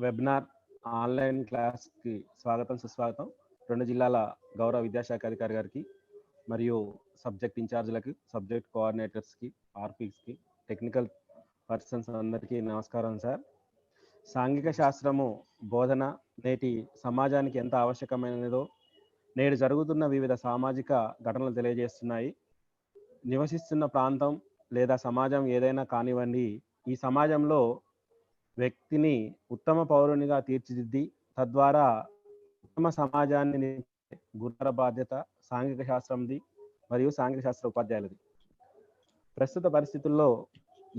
Webinar online క్లాస్కి స్వాగతం సుస్వాగతం. 2 జిల్లాల గౌరవ విద్యాశాఖ అధికారి గారికి మరియు సబ్జెక్ట్ ఇన్ఛార్జ్లకి, సబ్జెక్ట్ కోఆర్డినేటర్స్కి, ఆర్పీస్కి, టెక్నికల్ పర్సన్స్ అందరికీ నమస్కారం సార్. సాంఘిక శాస్త్రము బోధన నేటి సమాజానికి ఎంత ఆవశ్యకమైనదో నేడు జరుగుతున్న వివిధ సామాజిక ఘటనలు తెలియజేస్తున్నాయి. నివసిస్తున్న ప్రాంతం లేదా సమాజం ఏదైనా కానివ్వండి, ఈ సమాజంలో వ్యక్తిని ఉత్తమ పౌరునిగా తీర్చిదిద్ది తద్వారా ఉత్తమ సమాజాన్ని గురుతర బాధ్యత సాంఘిక శాస్త్రంది మరియు సాంఘిక శాస్త్ర ఉపాధ్యాయులది. ప్రస్తుత పరిస్థితుల్లో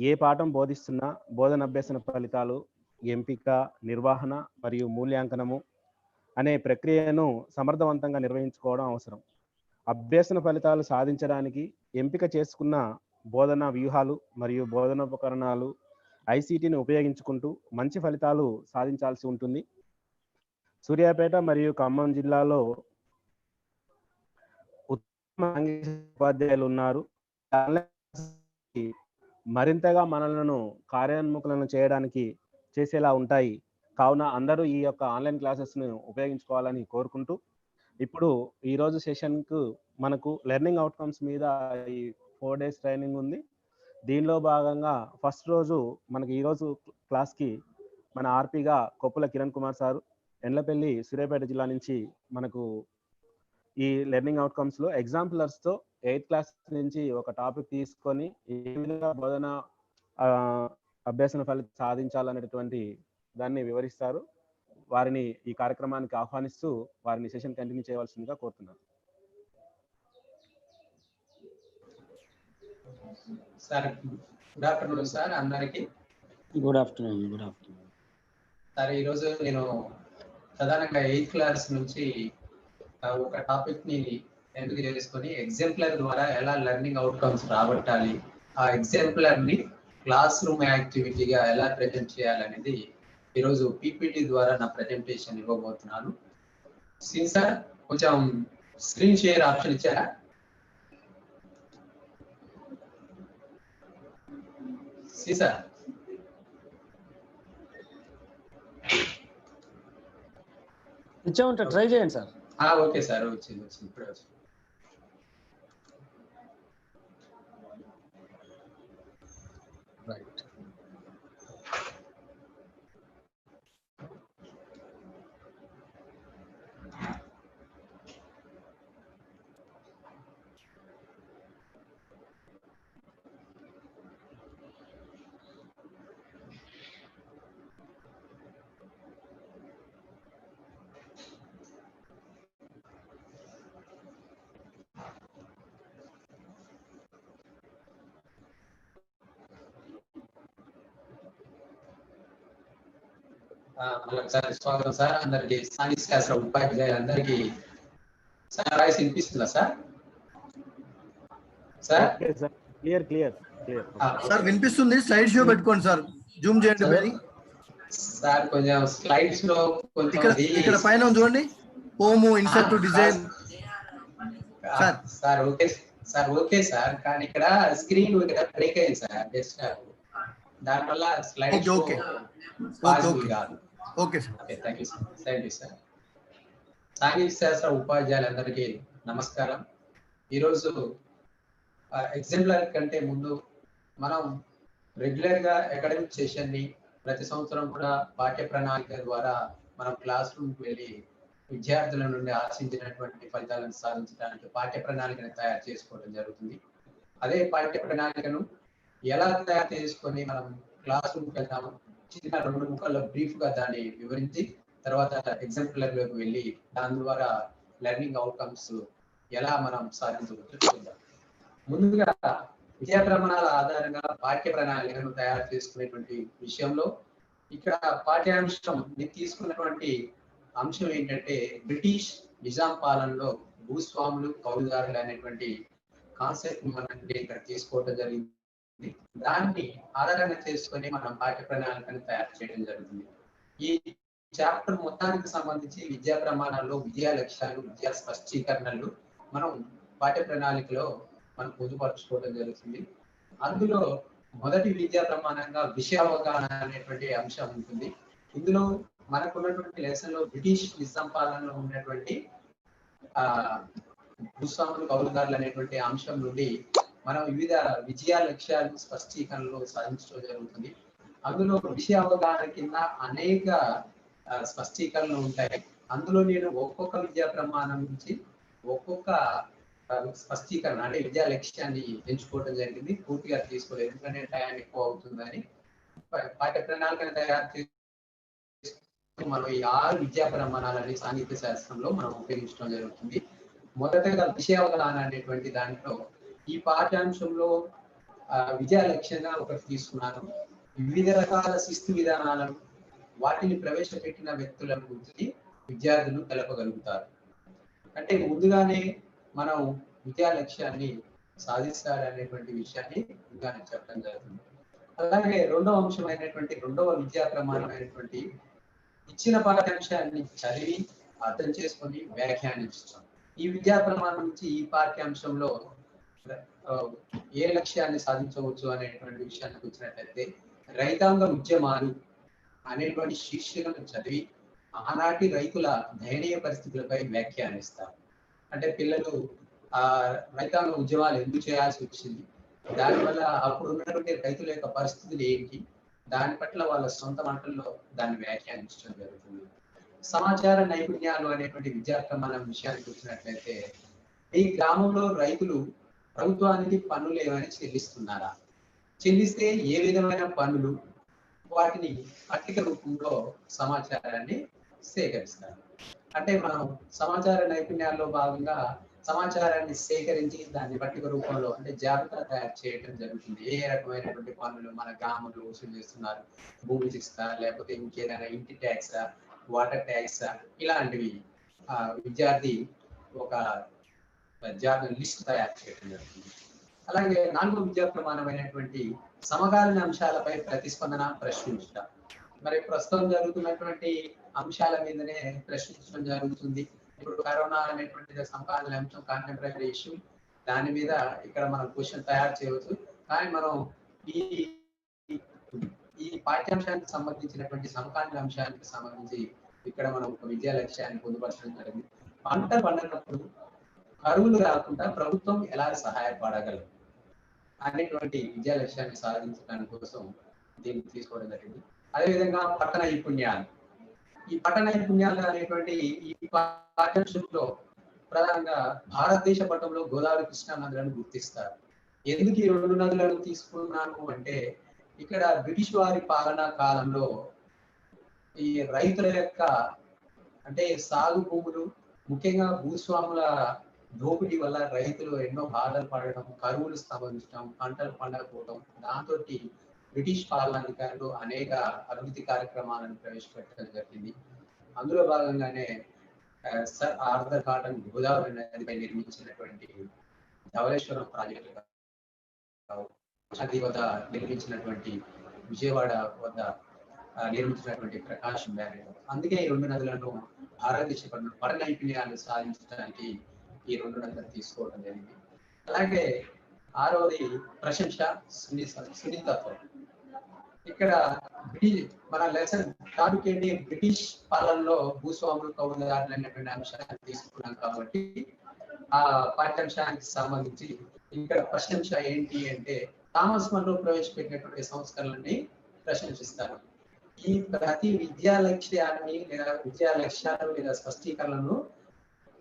ఏ పాఠం బోధిస్తున్నా బోధన అభ్యసన ఫలితాలు, ఎంపిక, నిర్వహణ మరియు మూల్యాంకనము అనే ప్రక్రియను సమర్థవంతంగా నిర్వహించుకోవడం అవసరం. అభ్యసన ఫలితాలు సాధించడానికి ఎంపిక చేసుకున్న బోధనా వ్యూహాలు మరియు బోధనోపకరణాలు ఐసీటీని ఉపయోగించుకుంటూ మంచి ఫలితాలు సాధించాల్సి ఉంటుంది. సూర్యాపేట మరియు ఖమ్మం జిల్లాలో ఉత్తమ ఉపాధ్యాయులు ఉన్నారు. మరింతగా మనలను కార్యోన్ముఖులను చేయడానికి చేసేలా ఉంటాయి. కావున అందరూ ఈ యొక్క ఆన్లైన్ క్లాసెస్ను ఉపయోగించుకోవాలని కోరుకుంటూ, ఇప్పుడు ఈరోజు సెషన్కు మనకు లెర్నింగ్ అవుట్కమ్స్ మీద ఈ 4 days ట్రైనింగ్ ఉంది. దీనిలో భాగంగా ఫస్ట్ రోజు మనకి ఈరోజు క్లాస్కి మన ఆర్పీగా కొప్పుల కిరణ్ కుమార్ సారు ఎండ్లపల్లి సూర్యాపేట జిల్లా నుంచి మనకు ఈ లెర్నింగ్ అవుట్కమ్స్లో ఎగ్జాంపులర్స్తో 8th క్లాస్ నుంచి ఒక టాపిక్ తీసుకొని ఏ విధంగా బోధన అభ్యసన ఫలితం సాధించాలనేటువంటి దాన్ని వివరిస్తారు. వారిని ఈ కార్యక్రమానికి ఆహ్వానిస్తూ వారిని సెషన్ కంటిన్యూ చేయవలసిందిగా కోరుతున్నాను. సార్ గుడ్ ఆఫ్టర్నూన్ సార్ అందరికి. గుడ్ ఆఫ్టర్నూన్ సార్, ఈరోజు నేను ప్రధానంగా 8th క్లాస్ నుంచి ఒక టాపిక్ ని ఎంపిక చేసుకొని ఎగ్జాంపులర్ ద్వారా ఎలా లెర్నింగ్ అవుట్కమ్స్ రాబట్టాలి, ఆ ఎగ్జాంపులర్ ని క్లాస్ రూమ్ యాక్టివిటీగా ఎలా ప్రెజెంట్ చేయాలనేది ఈరోజు పీపీటీ ద్వారా నా ప్రెజెంటేషన్ ఇవ్వబోతున్నాను. సార్ కొంచెం స్క్రీన్ షేర్ ఆప్షన్ ఇచ్చారా? సార్ ఇచ్చామంటే ట్రై చేయండి సార్. ఓకే సార్, వచ్చింది ఇప్పుడే వచ్చింది. రైట్. మరొకసారి స్వాగతం సార్ అందరికి. సాంఘిక శాస్త్ర ఉపాధ్యాయులందరికీ సార్ వాయిస్ వినిపిస్తుందా సార్? సార్ క్లియర్ సార్ వినిపిస్తుంది. స్లైడ్ షో పెట్టుకోండి సార్, జూమ్ చేయండి మరి. సార్ కొంచెం స్లైడ్స్ లో ఇక్కడ పైన చూడండి, home insert design. Sir okay sir, okay sir, కానీ ఇక్కడ స్క్రీన్ బ్రేక్ అయింది సార్, జస్ట్ దానివల్ల స్లైడ్ ఓకే కాదు. Okay sir, thank you sir. సాంఘిక శాస్త్ర ఉపాధ్యాయులందరికీ నమస్కారం. ఈరోజు ఎగ్జాంపులర్ కంటే ముందు మనం రెగ్యులర్ గా అకాడమిక్ సెషన్ ని ప్రతి సంవత్సరం కూడా పాఠ్య ప్రణాళిక ద్వారా మనం క్లాస్ రూమ్కి వెళ్ళి విద్యార్థుల నుండి ఆశించినటువంటి ఫలితాలను సాధించడానికి పాఠ్య ప్రణాళికను తయారు చేసుకోవడం జరుగుతుంది. అదే పాఠ్య ప్రణాళికను ఎలా తయారు చేసుకొని మనం క్లాస్ రూమ్కి వెళ్తాము, చిన్న 2 ముక్కల్లో బ్రీఫ్ గా దాన్ని వివరించి తర్వాత ఎగ్జాంపులర్ లోకి వెళ్ళి దాని ద్వారా లెర్నింగ్ అవుట్కమ్స్ ఎలా మనం సాధించవచ్చు చూద్దాం. ముందుగా విద్యా ప్రమాణాల ఆధారంగా పాఠ్య ప్రణాళికను తయారు చేసుకునేటువంటి విషయంలో ఇక్కడ పాఠ్యాంశం తీసుకున్నటువంటి అంశం ఏంటంటే బ్రిటిష్ నిజాం పాలనలో భూస్వాములు కౌలుదారులు అనేటువంటి కాన్సెప్ట్ మనం ఇక్కడ తీసుకోవడం జరిగింది. దాన్ని ఆధారంగా చేసుకొని మనం పాఠ్య ప్రణాళికను తయారు చేయడం జరుగుతుంది. ఈ చాప్టర్ మొత్తానికి సంబంధించి విద్యా ప్రమాణాల్లో విద్యా లక్ష్యాలు, విద్యా స్పష్టీకరణలు మనం పాఠ్య ప్రణాళికలో మనం పొందుపరచుకోవడం జరుగుతుంది. అందులో మొదటి విద్యా ప్రమాణంగా విషయ అవగాహన అనేటువంటి అంశం ఉంటుంది. ఇందులో మనకు ఉన్నటువంటి లెసన్ లో బ్రిటిష్ నిజాం పాలనలో ఉన్నటువంటి ఆ భూస్వాములు కౌలుదారులు అనేటువంటి అంశం నుండి మనం వివిధ విజయ లక్ష్యాలు స్పష్టీకరణలు సాధించడం జరుగుతుంది. అందులో విషయ అవగాహన కింద అనేక స్పష్టీకరణలు ఉంటాయి. అందులో నేను ఒక్కొక్క విద్యా ప్రమాణం నుంచి ఒక్కొక్క స్పష్టీకరణ అంటే విద్యా లక్ష్యాన్ని ఎంచుకోవడం జరిగింది. పూర్తిగా తీసుకోలేదు, ఎందుకంటే టైం ఎక్కువ అవుతుందని. పాఠ్య ప్రణాళికను తయారు చేసి మనం ఈ 6 విద్యా ప్రమాణాలని సాంఘిక శాస్త్రంలో మనం ఉపయోగించడం జరుగుతుంది. మొదటగా విషయ అవగాహన అనేటువంటి దాంట్లో ఈ పాఠ్యాంశంలో విద్యా లక్ష్యంగా ఒకటి తీసుకున్నాను. వివిధ రకాల శిస్తు విధానాలను వాటిని ప్రవేశపెట్టిన వ్యక్తుల గురించి విద్యార్థులు తెలపగలుగుతారు. అంటే ముందుగానే మనం విద్యా లక్ష్యాన్ని సాధిస్తారనేటువంటి విషయాన్ని ముందుగానే చెప్పడం జరుగుతుంది. అలాగే రెండవ అంశమైనటువంటి రెండవ విద్యా ప్రమాణమైనటువంటి ఇచ్చిన పాఠ్యాంశాన్ని చదివి అర్థం చేసుకొని వ్యాఖ్యానించడం. ఈ విద్యా ప్రమాణం నుంచి ఈ పాఠ్యాంశంలో ఏ లక్ష్యాన్ని సాధించవచ్చు అనేటువంటి విషయానికి వచ్చినట్లయితే రైతాంగ ఉద్యమాలు అనేటువంటి శీర్షికను చదివి ఆనాటి రైతుల దయనీయ పరిస్థితులపై వ్యాఖ్యానిస్తారు. అంటే పిల్లలు రైతాంగ ఉద్యమాలు ఎందుకు చేయాల్సి వచ్చింది, దానివల్ల అప్పుడు ఉన్నటువంటి రైతుల యొక్క పరిస్థితులు ఏంటి, దాని పట్ల వాళ్ళ సొంత మాటల్లో దాన్ని వ్యాఖ్యానించడం జరుగుతుంది. సమాచార నైపుణ్యాలు అనేటువంటి విద్యా ప్రమాణం విషయానికి వచ్చినట్లయితే ఈ గ్రామంలో రైతులు ప్రభుత్వానికి పన్నులు ఏమైనా చెల్లిస్తున్నారా, చెల్లిస్తే ఏ విధమైన పన్నులు, వాటిని పట్టిక రూపంలో సమాచారాన్ని సేకరిస్తారు. అంటే మనం సమాచార నైపుణ్యాల్లో భాగంగా సమాచారాన్ని సేకరించి దాన్ని పట్టిక రూపంలో అంటే జాబితా తయారు చేయడం జరుగుతుంది. ఏ రకమైనటువంటి పన్నులు మన గ్రామంలో వసూలు చేస్తున్నారు, భూమి శిస్తా లేకపోతే ఇంకేదైనా ఇంటి ట్యాక్సా, వాటర్ ట్యాక్సా, ఇలాంటివి విద్యార్థి ఒక లిస్ట్ తయారు చేయడం జరుగుతుంది. అలాగే 4వ విద్యా ప్రమాణమైనటువంటి సమకాలీన అంశాలపై ప్రతిస్పందన ప్రశ్నించడం. మరి ప్రస్తుతం జరుగుతున్నటువంటి అంశాల మీదనే ప్రశ్నించడం జరుగుతుంది. ఇప్పుడు కరోనా అనేటువంటి సమకాలీన అంశం, కాంటెంపరీ ఇష్యూ, దాని మీద ఇక్కడ మనం క్వశ్చన్ తయారు చేయవచ్చు. కానీ మనం ఈ పాఠ్యాంశానికి సంబంధించినటువంటి సమకాలీన అంశానికి సంబంధించి ఇక్కడ మనం ఒక విద్యా లక్ష్యాన్ని పొందుపరచడం జరిగింది. పంట పండినప్పుడు కరువులు రాకుండా ప్రభుత్వం ఎలా సహాయపడగలదు అనేటువంటి విద్యా లక్ష్యాన్ని సాధించడానికి కోసం దీన్ని తీసుకోవడం జరిగింది. అదేవిధంగా పట్టణ నైపుణ్యాలు, ఈ పట్టణ నైపుణ్యాలు అనేటువంటి ఈ పాఠ్యాంశంలో ప్రధానంగా భారతదేశ పట్టణంలో గోదావరి, కృష్ణా నదులను గుర్తిస్తారు. ఎందుకు ఈ 2 నదులను తీసుకున్నాను అంటే ఇక్కడ బ్రిటిష్ వారి పాలనా కాలంలో ఈ రైతుల యొక్క అంటే సాగు భూములు, ముఖ్యంగా భూస్వాముల దోపిడీ వల్ల రైతులు ఎన్నో బాధలు పడడం, కరువులు సంభవించడం, పంటలు పండకపోవడం, దాంతో బ్రిటిష్ పాలనాధికారులు అనేక అభివృద్ధి కార్యక్రమాలను ప్రవేశపెట్టడం జరిగింది. అందులో భాగంగానే సర్ ఆర్థర్ కాటన్ గోదావరి నదిపై నిర్మించినటువంటి ధవళేశ్వరం ప్రాజెక్టు నది వద్ద నిర్మించినటువంటి విజయవాడ వద్ద నిర్మించినటువంటి ప్రకాశం బ్యారేజ్. అందుకే ఈ 2 నదులను భారతదేశ పట్టణ నైపుణ్యాలు సాధించడానికి ఈ 2 నదులను తీసుకోవడం జరిగింది. అలాగే 6వది ప్రశంస, సున్నితత్వం. ఇక్కడ మన లెసన్ టాపిక్ ఏంటి, బ్రిటిష్ పాలనలో భూస్వాములు కౌలుదారులు అనేటువంటి అంశాన్ని తీసుకున్నాం కాబట్టి ఆ పాఠ్యాంశానికి సంబంధించి ఇక్కడ ప్రశంస ఏంటి అంటే థామస్ మన్రో ప్రవేశపెట్టినటువంటి సంస్కరణలని ప్రశంసిస్తారు. ఈ ప్రతి విద్యా లక్ష్యాన్ని లేదా విద్యా లక్ష్యాలు లేదా స్పష్టీకరణను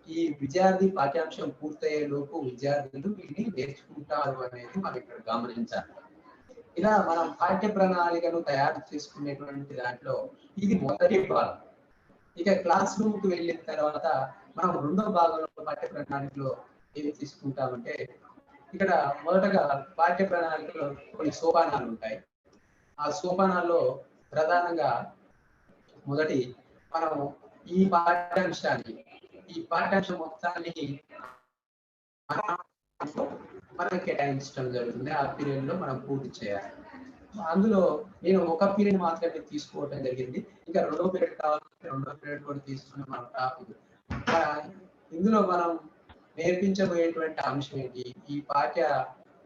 ఈ విద్యార్థి పాఠ్యాంశం పూర్తయ్యే లోపు విద్యార్థులు వీటిని నేర్చుకుంటారు అనేది మనం ఇక్కడ గమనించాలి. ఇలా మనం పాఠ్య ప్రణాళికను తయారు చేసుకునేటువంటి దాంట్లో ఇది మొదటి భాగం. ఇక క్లాస్ రూమ్ కు వెళ్ళిన తర్వాత మనం 2వ భాగంలో పాఠ్య ప్రణాళికలో ఏమి తీసుకుంటామంటే ఇక్కడ మొదటగా పాఠ్య ప్రణాళికలో కొన్ని సోపానాలు ఉంటాయి. ఆ సోపానాల్లో ప్రధానంగా మొదటి మనం ఈ పాఠ్యాంశం మొత్తాన్ని మనం కేటాయించడం జరుగుతుంది. ఆ పీరియడ్ లో మనం పూర్తి చేయాలి. అందులో నేను ఒక పీరియడ్ మాత్రమే తీసుకోవడం జరిగింది. ఇంకా 2వ పీరియడ్ కావాలంటే 2వ పీరియడ్ కూడా తీసుకుని మనం టాపిక్ ఇందులో మనం నేర్పించబోయేటువంటి అంశం ఏంటి, ఈ పాఠ్య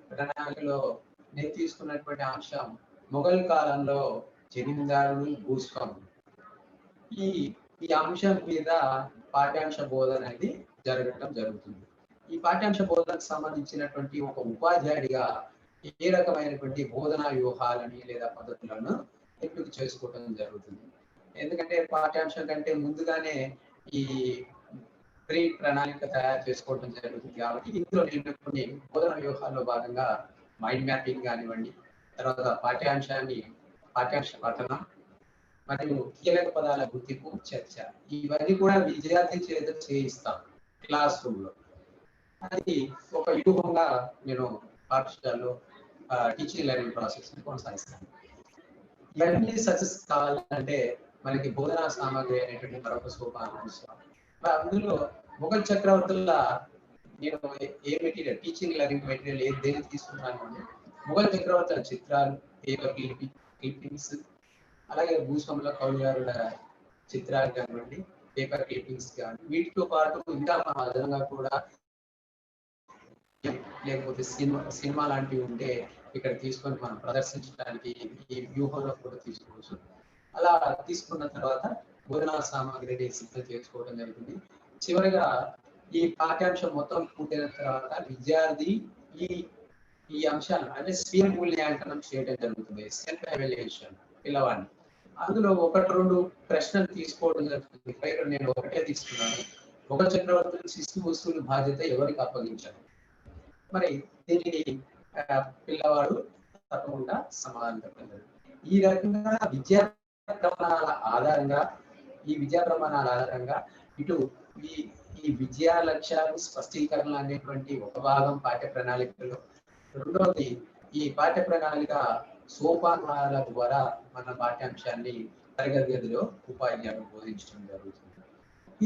ప్రణాళికలో నేను తీసుకున్నటువంటి అంశం మొఘల్ కాలంలో జమీందారులు, భూస్వాములు. ఈ ఈ అంశం మీద పాఠ్యాంశ బోధన అనేది జరగటం జరుగుతుంది. ఈ పాఠ్యాంశ బోధనకు సంబంధించినటువంటి ఒక ఉపాధ్యాయుడిగా ఏ రకమైనటువంటి బోధనా వ్యూహాలని లేదా పద్ధతులను ఎంపిక చేసుకోవడం జరుగుతుంది. ఎందుకంటే పాఠ్యాంశం కంటే ముందుగానే ఈ ప్రీ ప్రణాళిక తయారు చేసుకోవడం జరుగుతుంది కాబట్టి ఇందులో నేను కొన్ని బోధన వ్యూహాల్లో భాగంగా మైండ్ మ్యాపింగ్ కానివ్వండి, తర్వాత పాఠ్యాంశ పఠనం మరియు కీలక పదాల గుర్తింపు చర్చ, ఇవన్నీ కూడా విద్యార్థి చేత చేయిస్తాం క్లాస్ రూమ్ లో. అది ఒక వ్యూహంగా నేను పాఠశాలలో టీచింగ్ లెర్నింగ్ ప్రాసెస్ ని కొనసాగిస్తాను. ఇవన్నీ సక్సెస్ కావాలంటే మనకి బోధనా సామాగ్రి అనేటువంటి మరొక సోపానం అవసరం. అందులో మొఘల్ చక్రవర్తుల నేను ఏ మెటీరియల్ టీచింగ్ లెర్నింగ్ మెటీరియల్ దేని తీసుకున్నాను అంటే మొఘల్ చక్రవర్తుల చిత్రాలు, పేపర్ క్లిప్పింగ్స్, అలాగే భూస్వాముల కౌలుదారుల చిత్రాలు కానివ్వండి, పేపర్ క్లిప్పింగ్స్ కానీ, వీటితో పాటు ఇంకా మనం అదనంగా కూడా లేకపోతే సినిమా లాంటివి ఉంటే ఇక్కడ తీసుకొని మనం ప్రదర్శించడానికి ఈ వ్యూహంలో కూడా తీసుకోవచ్చు. అలా తీసుకున్న తర్వాత బోధనా సామాగ్రిని సిద్ధం చేసుకోవడం జరుగుతుంది. చివరిగా ఈ పాఠ్యాంశం మొత్తం పూర్తయిన తర్వాత విద్యార్థి ఈ అంశాలను అంటే స్వీయ మూల్యాంకనం చేయడం జరుగుతుంది. సెల్ఫ్ ఎవాల్యుయేషన్ పిల్లవాడిని. అందులో 1-2 ప్రశ్నలు తీసుకోవడం జరుగుతుంది. ఇక్కడ నేను ఒకటే తీసుకున్నాను. ఒక చక్రవర్తులు శిస్తు వస్తువుల బాధ్యత ఎవరికి అప్పగించారు? మరి దీనికి పిల్లవాడు తప్పకుండా సమాధానం చెప్పలేదు. ఈ రకంగా విద్యా ప్రమాణాల ఆధారంగా ఇటు ఈ విద్యా లక్ష్యాలు స్పష్టీకరణ అనేటువంటి ఒక భాగం పాఠ్య ప్రణాళికలో, రెండవది ఈ పాఠ్య ప్రణాళిక సోపానాల ద్వారా మన పాఠ్యాంశాన్ని తరగతి గదిలో ఉపాధ్యాయులు బోధించడం జరుగుతుంది.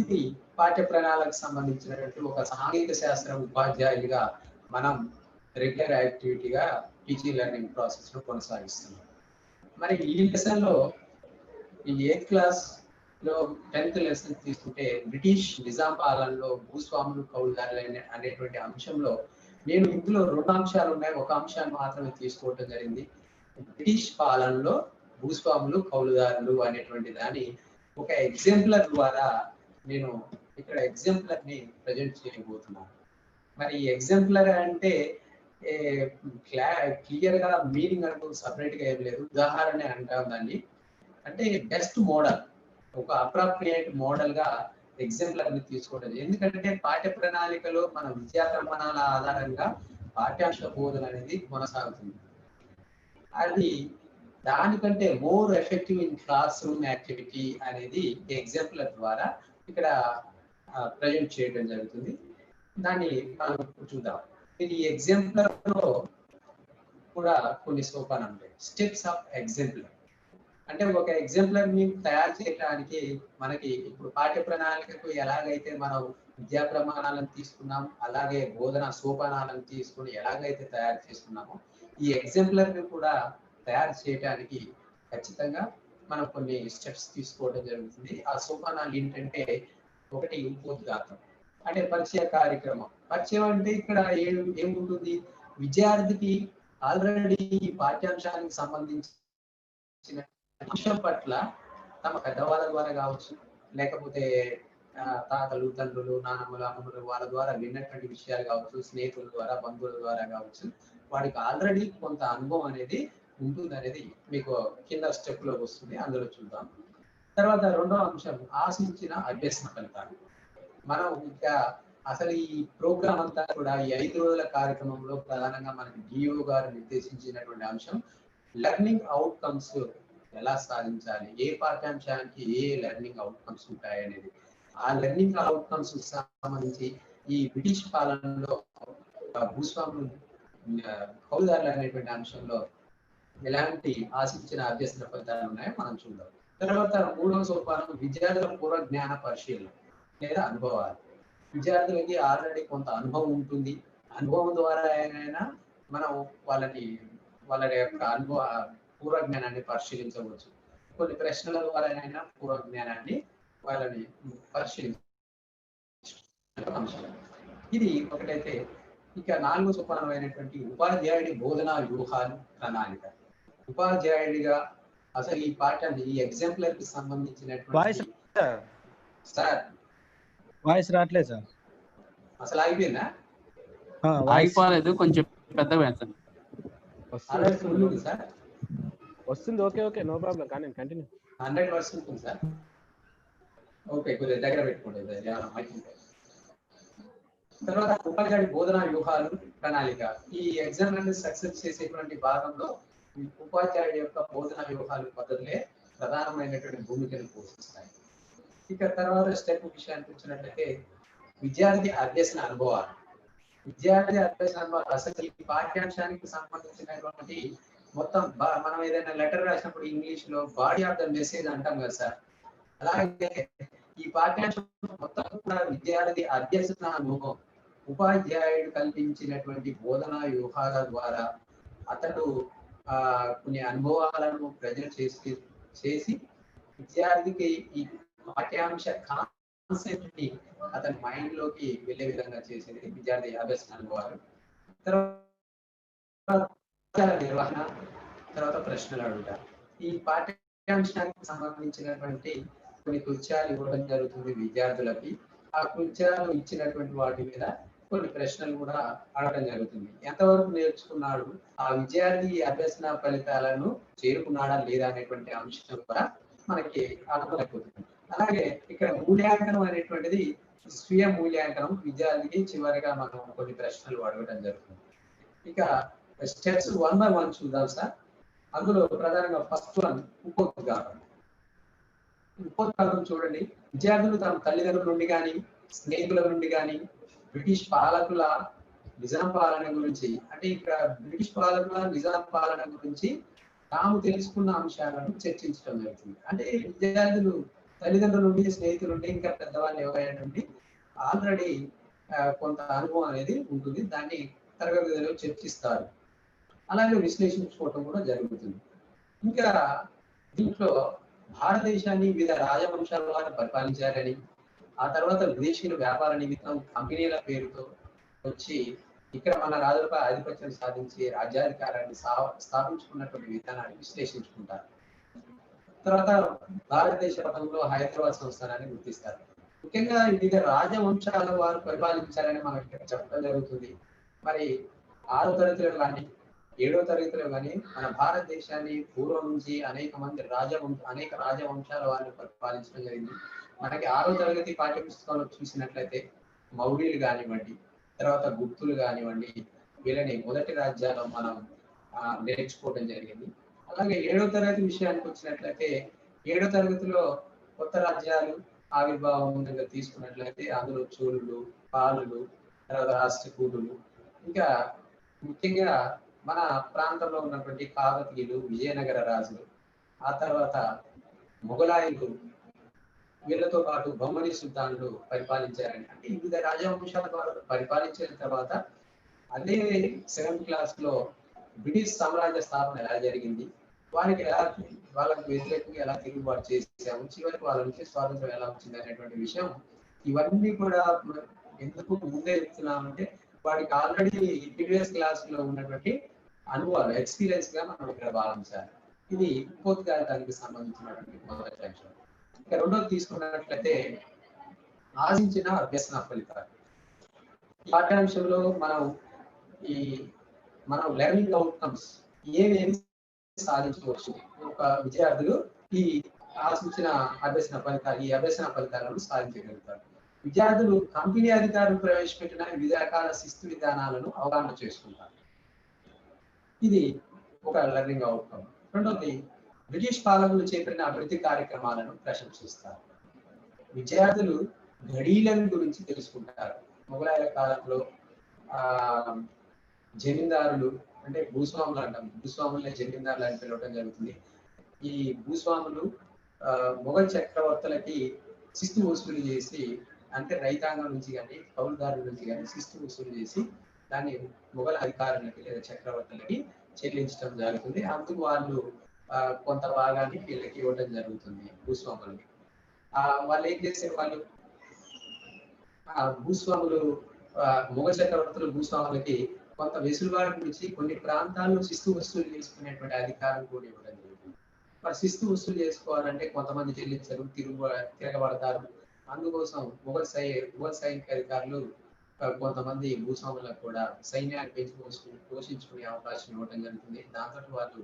ఇది పాఠ్య ప్రణాళికకు సంబంధించినటువంటి ఒక సాంఘిక శాస్త్ర ఉపాధ్యాయులుగా మనం రెగ్యులర్ యాక్టివిటీగా టీచింగ్ లెర్నింగ్ ప్రాసెస్ ను కొనసాగిస్తున్నాం. మరి ఈ లెసన్ లో ఈ 8th క్లాస్ లో 10th లెసన్ తీసుకుంటే బ్రిటిష్ నిజాం పాలనలో భూస్వాములు కౌలుదారులు అనేటువంటి అంశంలో నేను ఇందులో 2 అంశాలు ఉన్నాయి. ఒక అంశాన్ని మాత్రమే తీసుకోవడం జరిగింది. బ్రిటిష్ పాలనలో భూస్వాములు కౌలుదారులు అనేటువంటి దాని ఒక ఎగ్జాంపులర్ ద్వారా నేను ఇక్కడ ఎగ్జాంపులర్ ని ప్రజెంట్ చేయబోతున్నాను. మరి ఎగ్జాంపులర్ అంటే క్లియర్ గా మీనింగ్ అంటూ సపరేట్ గా ఏం లేదు. ఉదాహరణ అంటాం దాన్ని. అంటే బెస్ట్ మోడల్, ఒక అప్రాప్రియేట్ మోడల్ గా ఎగ్జాంపులర్ ని తీసుకోవడం. ఎందుకంటే పాఠ్య ప్రణాళికలో మన విద్యా ప్రమాణాల ఆధారంగా పాఠ్యాంశ బోధన అనేది కొనసాగుతుంది. అది దానికంటే more effective in class room activity అనేది ఎగ్జాంపులర్ ద్వారా ఇక్కడ ప్రజెంట్ చేయడం జరుగుతుంది. దాన్ని మనం చూద్దాం. ఇది ఎగ్జాంపులర్ లో కూడా కొన్ని సోపానాలు ఉంటాయి. స్టెప్స్ ఆఫ్ ఎగ్జాంపులర్ అంటే ఒక ఎగ్జాంపులర్ ని తయారు చేయడానికి మనకి ఇప్పుడు పాఠ్య ప్రణాళికకు ఎలాగైతే మనం విద్యా ప్రమాణాలను తీసుకున్నాం, అలాగే బోధన సోపానాలను తీసుకుని ఎలాగైతే తయారు చేసుకున్నామో ఈ ఎగ్జాంపులర్ ని కూడా తయారు చేయడానికి ఖచ్చితంగా మనం కొన్ని స్టెప్స్ తీసుకోవడం జరుగుతుంది. ఆ సోపానాలు ఏంటంటే, ఒకటి ఉపోద్ఘాతం అంటే పరిచయ కార్యక్రమం. పరిచయం అంటే ఇక్కడ ఏముంటుంది, విద్యార్థికి ఆల్రెడీ ఈ పాఠ్యాంశానికి సంబంధించిన అంశం పట్ల తమ పెద్దవాళ్ళ ద్వారా కావచ్చు, లేకపోతే తాతలు, తండ్రులు, నానమ్మలు, అమ్మమ్మలు వాళ్ళ ద్వారా విన్నటువంటి విషయాలు కావచ్చు, స్నేహితుల ద్వారా, బంధువుల ద్వారా కావచ్చు, వాడికి ఆల్రెడీ కొంత అనుభవం అనేది ఉంటుంది అనేది మీకు కింద స్టెప్ లో వస్తుంది. అందులో చూద్దాం. తర్వాత రెండవ అంశం ఆశించిన అభ్యసన ఫలితాలు. మనం ఇంకా అసలు ఈ ప్రోగ్రామ్ అంతా కూడా ఈ 5 రోజుల కార్యక్రమంలో ప్రధానంగా మనకి డిఓ గారు నిర్దేశించినటువంటి అంశం లెర్నింగ్ అవుట్కమ్స్ ఎలా సాధించాలి, ఏ పాఠ్యాంశానికి ఏ లెర్నింగ్ అవుట్కమ్స్ ఉంటాయి అనేది. ఆ లెర్నింగ్ అవుట్కమ్స్ సంబంధించి ఈ బ్రిటిష్ పాలనలో భూస్వాములు కౌలుదారులు అనేటువంటి అంశంలో ఎలాంటి ఆశించిన అభ్యసన ఫలితాలు ఉన్నాయో మనం చూద్దాం. తర్వాత మూడవ సోపానం విద్యార్థుల పూర్వ జ్ఞాన పరిశీలన లేదా అనుభవాలు. విద్యార్థులకి ఆల్రెడీ కొంత అనుభవం ఉంటుంది. అనుభవం ద్వారా అయినా మనం వాళ్ళ యొక్క అనుభవ పూర్వ జ్ఞానాన్ని పరిశీలించవచ్చు. కొన్ని ప్రశ్నల ద్వారా అయినా పూర్వ జ్ఞానాన్ని వాళ్ళని పరిశీలించ. ఇది ఒకటైతే ఇక 4వ సోపానం అయినటువంటి ఉపాధ్యాయుడి బోధనా వ్యూహాలు ప్రణాళిక. ఉపాధ్యాయుడిగా అసలు ఈ పాఠాన్ని ఈ ఎగ్జాంపులర్ కి వాయిస్ సంబంధించినటువంటి సార్ వాయిస్ రావట్లేదు సార్. అసలు ఆగిపోయిందా? వాయిస్ అయిపోలేదు, కొంచెం పెద్దగా వేస్తాను. ఫుల్ ఉంది సార్. వస్తుంది. ఓకే ఓకే, నో ప్రాబ్లం, కానీ కంటిన్యూ. 100% ఉంది సార్. ఓకే, కొద్దిగా దగ్గర పెట్టుకోండి. తర్వాత ఉపాధ్యాయుడి బోధనా వ్యూహాలు, ప్రణాళిక. ఈ ఎగ్జామ్ అనేది సక్సెస్ చేసేటువంటి భాగంలో ఉపాధ్యాయుడి యొక్క బోధనా వ్యూహాలు, పద్ధతులే ప్రధానమైనటువంటి భూమికను పోషిస్తాయి. ఇక తర్వాత స్టెప్ విషయానికి వచ్చినట్లయితే విద్యార్థి అభ్యసన అనుభవాలు. విద్యార్థి అభ్యసన అనుభవాలు అసలు ఈ పాఠ్యాంశానికి సంబంధించినటువంటి మొత్తం మనం ఏదైనా లెటర్ రాసినప్పుడు ఇంగ్లీష్ లో బాడీ ఆఫ్ ద మెసేజ్ అంటాం కదా సార్, అలాగే ఈ పాఠ్యాంశం మొత్తం కూడా విద్యార్థి అభ్యసన అనుభవం. ఉపాధ్యాయుడు కల్పించినటువంటి బోధనా వ్యూహాల ద్వారా అతడు కొన్ని అనుభవాలను ప్రజలు చేసి విద్యార్థికి ఈ పాఠ్యాంశ కాన్సెప్ట్ ని అతని మైండ్ లోకి వెళ్ళే విధంగా చేసేది విద్యార్థి అభ్యసన అనుభవాలు. తర్వాత నిర్వహణ, తర్వాత ప్రశ్నలు అడుగుతారు. ఈ పాఠ్యాంశానికి సంబంధించినటువంటి కొన్ని కృత్యాలు ఇవ్వడం జరుగుతుంది విద్యార్థులకి. ఆ కృత్యాలు ఇచ్చినటువంటి వాటి మీద కొన్ని ప్రశ్నలు కూడా అడగడం జరుగుతుంది. ఎంతవరకు నేర్చుకున్నాడు, ఆ విద్యార్థి అభ్యసన ఫలితాలను చేరుకున్నాడా లేదా అనేటువంటి అంశం కూడా మనకి అర్థమైపోతుంది. అలాగే ఇక్కడ మూల్యాంకనం అనేటువంటిది స్వీయ మూల్యాంకనం. విద్యార్థికి చివరిగా మనం కొన్ని ప్రశ్నలు అడగడం జరుగుతుంది. ఇక స్టెప్స్ 1 by 1 చూద్దాం సార్. అందులో ప్రధానంగా ఫస్ట్ వన్ ఉపోద్ఘాతం. ఉపోద్ఘాతం చూడండి. విద్యార్థులు తమ తల్లిదండ్రుల నుండి కానీ, స్నేహితుల నుండి కానీ, బ్రిటిష్ పాలకుల నిజాం పాలన గురించి, అంటే ఇక్కడ బ్రిటిష్ పాలకుల నిజాం పాలన గురించి తాము తెలుసుకున్న అంశాలను చర్చించడం జరుగుతుంది. అంటే విద్యార్థులు తల్లిదండ్రుల నుండి, స్నేహితుల నుండి, ఇంకా పెద్దవాళ్ళు ఎవరైనా నుండి ఆల్రెడీ కొంత అనుభవం అనేది ఉంటుంది. దాన్ని తరగతి గదిలో చర్చిస్తారు. అలాగే విశ్లేషించుకోవటం కూడా జరుగుతుంది. ఇంకా దీంట్లో భారతదేశాన్ని వివిధ రాజవంశాల వారు పరిపాలించారని, ఆ తర్వాత విదేశీయుల వ్యాపార నిమిత్తం కంపెనీల పేరుతో వచ్చి ఇక్కడ మన రాజులపై ఆధిపత్యం సాధించి రాజ్యాధికారాన్ని స్థాపించుకున్నటువంటి విధానాన్ని విశ్లేషించుకుంటారు. తర్వాత భారతదేశ పథంలో హైదరాబాద్ సంస్థానాన్ని గుర్తిస్తారు. ముఖ్యంగా వివిధ రాజవంశాల వారు పరిపాలించారని మనకి ఇక్కడ చెప్పడం జరుగుతుంది. మరి 6వ తరగతిలో కానీ 7వ తరగతిలో కానీ మన భారతదేశాన్ని పూర్వం నుంచి అనేక రాజవంశాల వారిని పరిపాలించడం జరిగింది. మనకి 6వ తరగతి పాఠ్యపుస్తకంలో చూసినట్లయితే మౌర్యులు కానివ్వండి, తర్వాత గుప్తులు కానివ్వండి, వీళ్ళని మొదటి రాజ్యాల్లో మనం నేర్చుకోవడం జరిగింది. అలాగే 7వ తరగతి విషయానికి వచ్చినట్లయితే 7వ తరగతిలో కొత్త రాజ్యాలు ఆవిర్భావం తీసుకున్నట్లయితే అందులో చోళులు, పాలులు, తర్వాత రాష్ట్రకూటులు, ఇంకా ముఖ్యంగా మన ప్రాంతంలో ఉన్నటువంటి కాకతీయులు, విజయనగర రాజులు, ఆ తర్వాత మొఘలాయులు, వీళ్ళతో పాటు బహుమని సుల్తాన్లు పరిపాలించారని. అంటే వివిధ రాజవంశాల ద్వారా పరిపాలించిన తర్వాత అదే 7th క్లాస్ లో బ్రిటిష్ సామ్రాజ్య స్థాపన ఎలా జరిగింది, వాళ్ళకి వ్యతిరేకంగా ఎలా తిరుగుబాటు చేసాము, చివరికి వాళ్ళ నుంచి స్వాతంత్రం ఎలా వచ్చింది అనేటువంటి విషయం, ఇవన్నీ కూడా ఎందుకు ముందే చెప్తున్నామంటే వాడికి ఆల్రెడీ ప్రీవియస్ క్లాస్ లో ఉన్నటువంటి అనుభవాలు, ఎక్స్పీరియన్స్ గా మనం ఇక్కడ భావించాలి. ఇది ఉపోద్ఘాతానికి సంబంధించినటువంటి మొదటి అంశం. ఇక రెండోది తీసుకున్నట్లయితే ఆశించిన అభ్యసన ఫలితాలు. ఈ పాఠ్యాంశంలో మనం లెర్నింగ్ అవుట్కమ్స్ ఏమేమి సాధించవచ్చు, ఒక విద్యార్థులు ఈ ఆశించిన ఈ అభ్యసన ఫలితాలను సాధించగలుగుతారు. విద్యార్థులు కంపెనీ అధికారులు ప్రవేశపెట్టిన వివిధ రకాల శిస్తు విధానాలను అవగాహన చేసుకుంటారు. ఇది ఒక లెర్నింగ్ అవుట్కమ్. రెండోది బ్రిటిష్ పాలకులు చేపట్టిన అభివృద్ధి కార్యక్రమాలను ప్రశంసిస్తారు. విద్యార్థులు గడీలను గురించి తెలుసుకుంటారు. మొఘలాయుల కాలంలో జమీందారులు, అంటే భూస్వాములు అంటాం, భూస్వాములనే జమీందారులు అని పిలవడం జరుగుతుంది. ఈ భూస్వాములు మొఘల్ చక్రవర్తులకి శిస్తు వసూలు చేసి, అంటే రైతాంగం నుంచి కానీ కౌలుదారుల నుంచి కానీ శిస్తు వసూలు చేసి దాన్ని మొఘల్ అధికారులకి లేదా చక్రవర్తులకి చెల్లించడం జరుగుతుంది. అందుకు వాళ్ళు కొంత భాగాన్ని వీళ్ళకి ఇవ్వడం జరుగుతుంది భూస్వాములకి. వాళ్ళు ఏం చేసేవాళ్ళు, భూస్వాములు మొఘల్ చక్రవర్తులు భూస్వాములకి కొంత వెసులుబాటు నుంచి కొన్ని ప్రాంతాల్లో శిస్తు వసూలు చేసుకునేటువంటి అధికారం కూడా ఇవ్వడం జరుగుతుంది. మరి శిస్తు వసూలు చేసుకోవాలంటే కొంతమంది చెల్లించరు, తిరగబడతారు. అందుకోసం మొఘల్ సైనిక అధికారులు కొంతమంది భూస్వాములకు కూడా సైన్యాన్ని పెంచి పోషించుకునే అవకాశం ఇవ్వడం జరుగుతుంది. దాంతో వాళ్ళు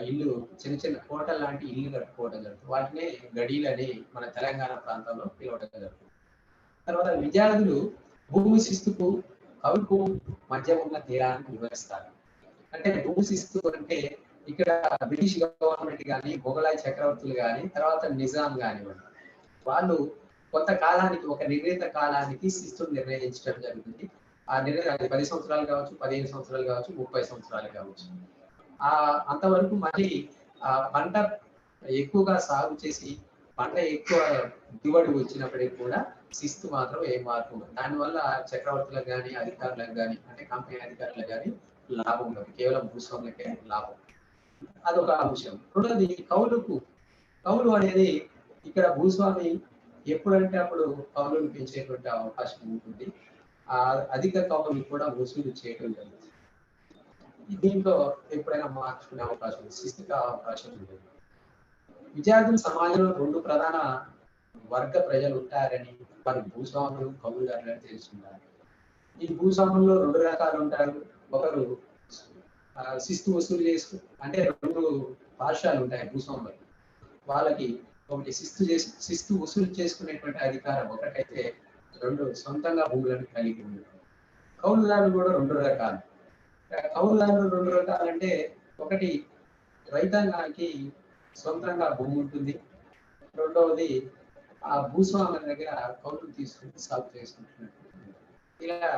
ఇల్లు చిన్న చిన్న కోటల లాంటి ఇల్లు కట్టుకోవడం జరుగుతుంది. వాటినే గడీలు అని మన తెలంగాణ ప్రాంతంలో పిలవడం జరుగుతుంది. తర్వాత విద్యార్థులు భూమి శిస్తుకు కవులకు మధ్య ఉన్న తేడాన్ని వివరిస్తారు. అంటే భూమి శిస్తు అంటే ఇక్కడ బ్రిటిష్ గవర్నమెంట్ కానీ, మొఘలాయి చక్రవర్తులు కానీ, తర్వాత నిజాం కానివ్వండి, వాళ్ళు కొంత కాలానికి, ఒక నిర్ణీత కాలానికి శిస్తును నిర్ణయించడం జరుగుతుంది. ఆ నిర్ణయం 10 సంవత్సరాలు కావచ్చు, 15 సంవత్సరాలు కావచ్చు, 30 సంవత్సరాలు కావచ్చు. అంతవరకు మళ్ళీ పంట ఎక్కువగా సాగు చేసి పంట ఎక్కువ దిగుబడి వచ్చినప్పటికీ కూడా శిస్తు మాత్రం ఏం మార్పు ఉండదు. దానివల్ల చక్రవర్తులకు కానీ, అధికారులకు కానీ, అంటే కంపెనీ అధికారులకు కానీ లాభం ఉండదు, కేవలం భూస్వాములకే లాభం. అదొక అంశం. రెండోది కౌలు అనేది ఇక్కడ భూస్వామి ఎప్పుడంటే అప్పుడు కౌలును పెంచేటువంటి అవకాశం ఉంటుంది. ఆ అధిక కౌలు కూడా వసూలు చేయడం జరుగుతుంది. దీంట్లో ఎప్పుడైనా మార్చుకునే అవకాశం ఉంది, శిస్తుకు అవకాశం ఉంటుంది. విద్యార్థులు సమాజంలో 2 ప్రధాన వర్గ ప్రజలు ఉంటారని వారి భూస్వాములు, కౌలుదారులు అని తెలుసుకుంటారు. ఈ భూస్వాముల్లో 2 రకాలు ఉంటారు. ఒకరు శిస్తు వసూలు చేసుకు, అంటే 2 పార్శ్వాలు ఉంటాయి భూస్వాములు. వాళ్ళకి ఒకటి శిస్తు వసూలు చేసుకునేటువంటి అధికారం ఒకటైతే, 2 సొంతంగా భూములను కలిగి ఉంది. కౌలుదారులు కూడా 2 రకాలు. కౌలుదారులు 2 రకాలు అంటే, ఒకటి రైతాంగానికి సొంతంగా భూమి ఉంటుంది, రెండవది ఆ భూస్వాముల దగ్గర కౌలు తీసుకుంటూ సాగు చేసుకుంటున్నట్టు. ఇలా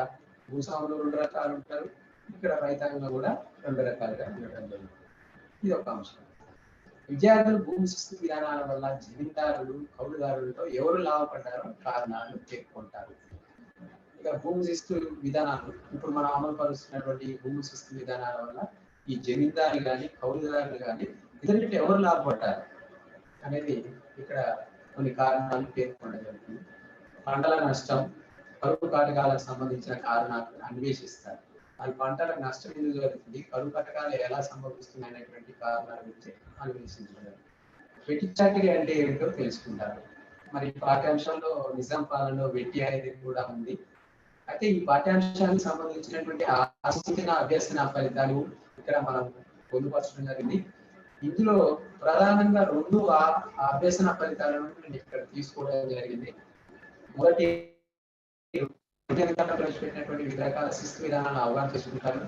భూస్వాములు 2 రకాలు ఉంటారు. ఇక్కడ రైతాంగంలో కూడా 2 రకాలుగా ఉండటం జరుగుతుంది. ఇది ఒక అంశం. విద్యార్థులు భూమి శిస్తు విధానాల వల్ల జమీందారులు, కౌలుదారులతో ఎవరు లాభపడ్డారో కారణాలు పేర్కొంటారు. ఇక భూమి శిస్తు విధానాలు, ఇప్పుడు మనం అమలు పరుస్తున్నటువంటి భూమి శిస్తు విధానాల వల్ల ఈ జమీందారులు కానీ, కౌలుదారులు కానీ ఇద్దరిలో ఎవరు లాభపడ్డారు అనేది ఇక్కడ కొన్ని కారణాలు పేర్కొనడం జరుగుతుంది. పంటల నష్టం, కరువు కాటకాలకు సంబంధించిన కారణాలు అన్వేషిస్తారు. అది పంటల నష్టం ఎందుకు జరుగుతుంది, కరువు కాటకాలు ఎలా సంభవిస్తున్నాయి అనేటువంటి కారణాల గురించి అన్వేషించడం. వెట్టి చాకిరీ అంటే ఏమిటో తెలుసుకుంటారు. మరి పాఠ్యాంశంలో నిజాం పాలనలో వెట్టి అనేది కూడా ఉంది. అయితే ఈ పాఠ్యాంశానికి సంబంధించినటువంటి ఆసక్తిన అభ్యసన ఫలితాలు ఇక్కడ మనం పొందుపరచడం జరిగింది. ఇందులో ప్రధానంగా 2 అభ్యసన ఫలితాలను నేను ఇక్కడ తీసుకోవడం జరిగింది. మొదటి, ప్రవేశపెట్టినటువంటి వివిధ రకాల శిస్తు విధానాలను అవగాహన చేసుకుంటారు.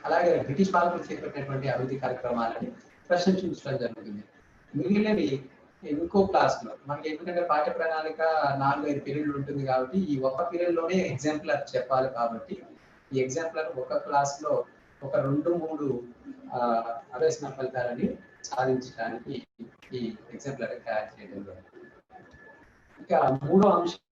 అలాగే బ్రిటిష్ పాలకులు చేపట్టినటువంటి అభివృద్ధి కార్యక్రమాలని ప్రశంసించడం జరుగుతుంది. మిగిలినవి ఇంకో క్లాస్ లో మనకి ఎందుకంటే పాఠ్య ప్రణాళిక 4-5 పీరియడ్లు ఉంటుంది కాబట్టి, ఈ ఒక్క పీరియడ్ లోనే ఎగ్జాంపులర్ చెప్పాలి కాబట్టి, ఈ ఎగ్జాంపులర్ ఒక క్లాస్ లో ఒక 2-3 అభ్యసన ఫలితాలని సాధించడానికి ఈ ఎగ్జాంపులర్ తయారు చేయడం జరుగుతుంది. ఇక 3వ అంశం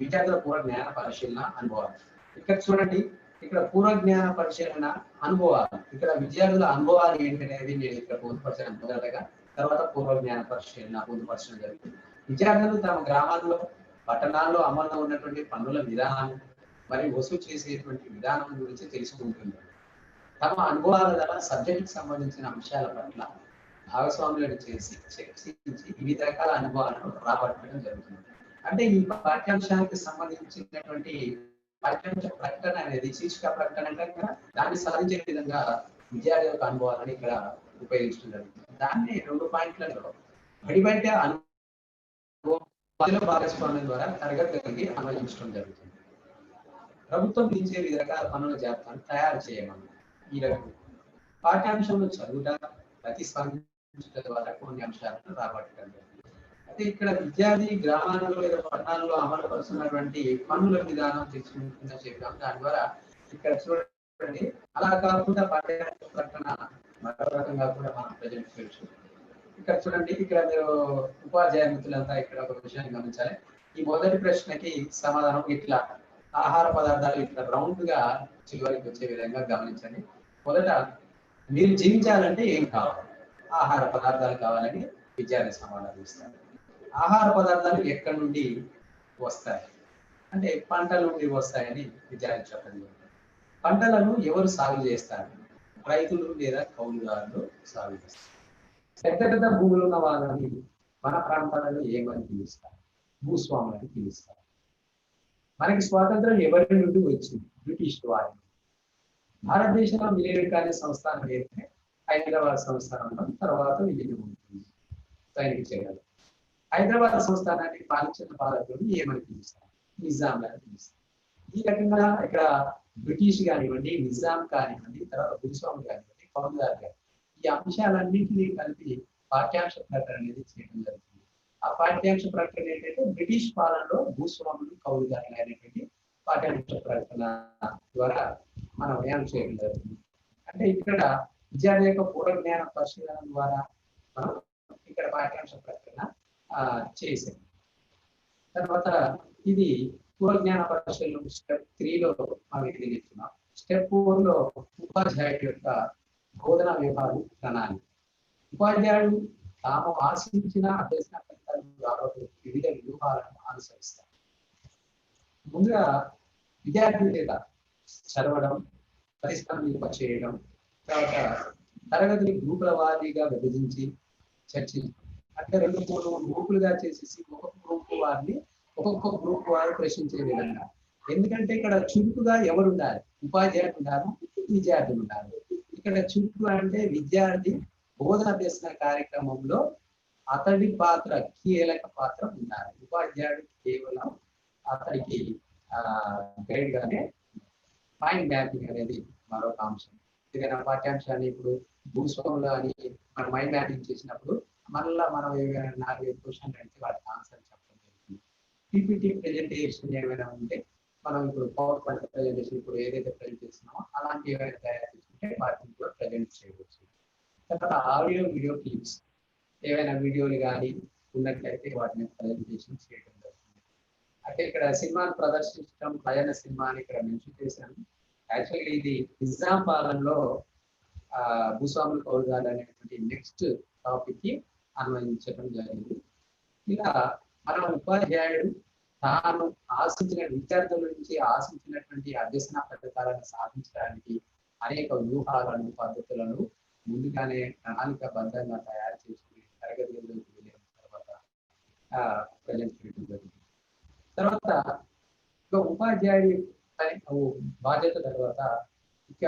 విద్యార్థుల పూర్వ జ్ఞాన పరిశీలన అనుభవాలు. ఇక్కడ చూడండి, ఇక్కడ పూర్వ జ్ఞాన పరిశీలన అనుభవాలు, ఇక్కడ విద్యార్థుల అనుభవాలు ఏంటనేది నేను ఇక్కడ పొందుపరచడం మొదటగా, తర్వాత పూర్వ జ్ఞాన పరిశీలన పొందుపరచడం జరుగుతుంది. విద్యార్థులు తమ గ్రామాల్లో, పట్టణాల్లో అమల్లో ఉన్నటువంటి పన్నుల విధానాలు మరియు వసూలు చేసేటువంటి విధానం గురించి తెలుసుకుంటుంది. తమ అనుభవాల ద్వారా సబ్జెక్టుకి సంబంధించిన అంశాల పట్ల భాగస్వాములను చేసి చర్చించి వివిధ రకాల అనుభవాలను రాబట్టడం జరుగుతుంది. అంటే ఈ పాఠ్యాంశానికి సంబంధించినటువంటి పాఠ్యాంశ ప్రకటన అనేది, శీర్షిక ప్రకటన అంటే దాన్ని సాధించే విధంగా విద్యార్థి యొక్క అనుభవాలను ఇక్కడ ఉపయోగించడం జరుగుతుంది. దాన్ని 2 పాయింట్లలో బడిబయట అనుభవం భాగస్వామ్యం ద్వారా తరగతికి అన్వయించడం జరుగుతుంది. ప్రభుత్వం విధించే వివిధ రకాల పనుల జాబితాను తయారు చేయమని ఈ రకం పాఠ్యాంశంలో చదువుట, ప్రతిస్పందించడం ద్వారా కొన్ని అంశాలను రాబట్టడం జరుగుతుంది. అయితే ఇక్కడ విద్యార్థి గ్రామాలలో లేదా పట్టణాల్లో అమలు పరుస్తున్నటువంటి పన్నుల విధానం తెలుసుకుంటుందని చెప్పాం. దాని ద్వారా ఇక్కడ చూడండి, అలా కాకుండా పాఠ్యాంశ ప్రకటన మరో రకంగా కూడా మనం ప్రజెంట్ చేయొచ్చు. ఇక్కడ చూడండి, ఇక్కడ మీరు ఉపాధ్యాయ మిత్రులంతా ఇక్కడ ఒక విషయాన్ని గమనించాలి. ఈ మొదటి ప్రశ్నకి సమాధానం ఇట్లా ఆహార పదార్థాలు ఇట్లా రౌండ్ గా చివరికి వచ్చే విధంగా గమనించండి. మొదట, మీరు జీవించాలంటే ఏం కావాలి? ఆహార పదార్థాలు కావాలని విద్యార్థి సమాధానం ఇస్తారు. ఆహార పదార్థాలు ఎక్కడి నుండి వస్తాయి అంటే పంటల నుండి వస్తాయని విద్యార్థి చెప్పండి. పంటలను ఎవరు సాగు చేస్తారు? రైతులు లేదా కౌలుదారులు సాగు చేస్తారు. పెద్ద పెద్ద భూములు ఉన్న వాళ్ళని మన ప్రాంతాలలో ఏమని పిలుస్తారు? భూస్వాములని పిలుస్తారు. మనకి స్వాతంత్రం ఎవరి నుండి వచ్చింది? బ్రిటిష్ వారి. భారతదేశంలో మిలిటరీ అనే సంస్థానం అయితే హైదరాబాద్ సంస్థానంలో తర్వాత విలీనం ఉంటుంది సైనిక చర్యలు. హైదరాబాద్ సంస్థానాన్ని పాలించిన పాలకులు ఏమని పిలుస్తారు? నిజాంలని పిలుస్తారు. ఈ రకంగా ఇక్కడ బ్రిటిష్ కానివ్వండి, నిజాం కానివ్వండి, తర్వాత భూస్వాములు కానివ్వండి, కౌలుదారు కానివ్వండి, ఈ అంశాలన్నింటినీ కలిపి పాఠ్యాంశ ప్రకటన అనేది చేయడం జరుగుతుంది. ఆ పాఠ్యాంశ ప్రకటన ఏంటంటే బ్రిటిష్ పాలనలో భూస్వాములు కౌలుదారులు అనేటువంటి పాఠ్యాంశ ప్రకటన ద్వారా మనం ఏం చేయడం జరుగుతుంది. అంటే ఇక్కడ విద్యార్థి యొక్క పూర్వ జ్ఞాన పరిశీలన ద్వారా మనం ఇక్కడ పాఠ్యాంశ ప్రకటన చేసాం. తర్వాత ఇది పూర్వ జ్ఞాన పరిశీలన స్టెప్ 3లో మనం ఇది నేర్చుకున్నాం. స్టెప్ 4లో ఉపాధ్యాయుడి యొక్క బోధనా వ్యూహాలు ప్రణాళిక. ఉపాధ్యాయుడు తాము ఆశించిన అభ్యసన ఫలితాలు రాబోయే వివిధ వ్యూహాలను అనుసరిస్తారు. ముందుగా విద్యార్థి చేత చదవడం, పరిశ్రమ చేయడం, తర్వాత తరగతిని గ్రూపుల వారీగా విభజించి చర్చించడం. అంటే 2-3 గ్రూపులుగా చేసేసి ఒక్కొక్క గ్రూప్ వారు ప్రశ్నించే విధంగా. ఎందుకంటే ఇక్కడ చురుకుగా ఎవరు ఉండాలి? ఉపాధ్యాయులు ఉండాలి, విద్యార్థులు ఉండాలి. ఇక్కడ చురుకు అంటే విద్యార్థి బోధన అభ్యసన కార్యక్రమంలో అతడి పాత్ర, కీలక పాత్ర ఉండాలి. ఉపాధ్యాయుడు కేవలం అతడికి గైడ్ గానే. మైండ్ మ్యాపింగ్ అనేది మరొక అంశం. ఏదైనా పాఠ్యాంశాన్ని ఇప్పుడు భూస్వాములు అని మనం మైండ్ మ్యాపింగ్ చేసినప్పుడు మళ్ళా మనం ఏమైనా 4-5 క్వశ్చన్లు అడిగితే వాటికి ఆన్సర్ చెప్పడం జరుగుతుంది. పీపీటీ ప్రెజెంటేషన్ ఏమైనా ఉంటే మనం ఇప్పుడు పవర్ పాయింట్ ప్రెజెంటేషన్ ఇప్పుడు ఏదైతే ప్రజెంట్ చేస్తున్నామో అలాంటి ఏమైనా తయారు చేసుకుంటే వాటిని కూడా ప్రజెంట్ చేయవచ్చు. తర్వాత ఆడియో వీడియో క్లిప్స్ ఏవైనా వీడియోలు కానీ ఉన్నట్లయితే వాటిని ప్రజెంటేషన్ చేయడం జరుగుతుంది. అంటే ఇక్కడ సినిమాను ప్రదర్శించడం, ప్రయాణ సినిమాని ఇక్కడ మెన్షన్ చేశాను. యాక్చువల్లీ ఇది నిజాం పాలనలో భూస్వాములు కౌలుదారులు అనేటువంటి నెక్స్ట్ టాపిక్ కి అన్వయించడం జరిగింది. ఇలా మన ఉపాధ్యాయుడు తాను ఆశించిన విద్యార్థుల నుంచి ఆశించినటువంటి అభ్యసన ఫలితాలను సాధించడానికి అనేక వ్యూహాలను, పద్ధతులను ముందుగానే ప్రణాళికాబద్ధంగా తయారు చేసుకుని తరగతిలోకి వెళ్ళిన తర్వాత ప్రజెంట్ చేయడం జరిగింది. తర్వాత ఉపాధ్యాయుడి బాధ్యత తర్వాత ఇక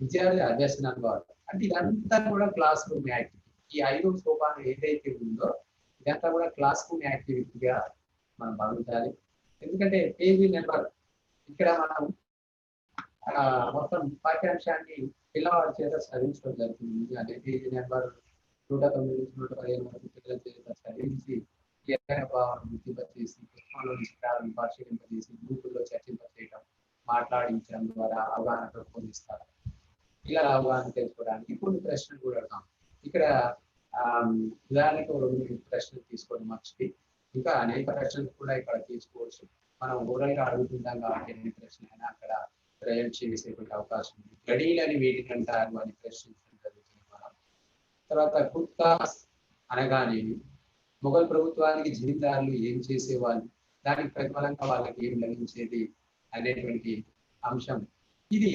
విద్యార్థి అభ్యసన అనుభవాలు. అంటే ఇదంతా కూడా క్లాస్ రూమ్ యాక్టివిటీ. ఈ 5 సోపానం ఏదైతే ఉందో ఇదంతా కూడా క్లాస్ రూమ్ యాక్టివిటీగా మనం భావించాలి. ఎందుకంటే పేజీ నెంబర్ ఇక్కడ మనం మొత్తం పాఠ్యాంశాన్ని పిల్లవాడి చేత చదివించడం జరుగుతుంది. అంటే పేజీ నెంబర్ 109 నుంచి 115 వరకు పిల్లల చేత చదివించి భావాలను గుర్తింపచేసి పుస్తకంలో విషయాలను పరిశీలింపజేసి గ్రూపుల్లో చర్చింపచేయడం, మాట్లాడించడం ద్వారా అవగాహన పెంపొందిస్తారు. ఇలా అవగాహన తెలుసుకోవడానికి కొన్ని ప్రశ్నలు కూడా అడతాం. ఇక్కడ ఉదాహరణకు 2 ప్రశ్నలు తీసుకోవడం మర్చిపోయి ఇంకా అనేక ప్రశ్నలు కూడా ఇక్కడ తీసుకోవచ్చు. మనం ఓరల్గా అడుగుతుంటాం కాబట్టి ఎన్ని ప్రశ్నలైనా అక్కడ ప్రజెంట్ చేసేటువంటి అవకాశం ఉంది. గడీలని వేటికి అంటారు అని ప్రశ్నించడం జరుగుతుంది మనం. తర్వాత కుత్కాస్ అనగానేమి, మొఘల్ ప్రభుత్వానికి జమీందారులు ఏం చేసేవాళ్ళు, దానికి ప్రతిఫలంగా వాళ్ళకి ఏం లభించేది అనేటువంటి అంశం. ఇది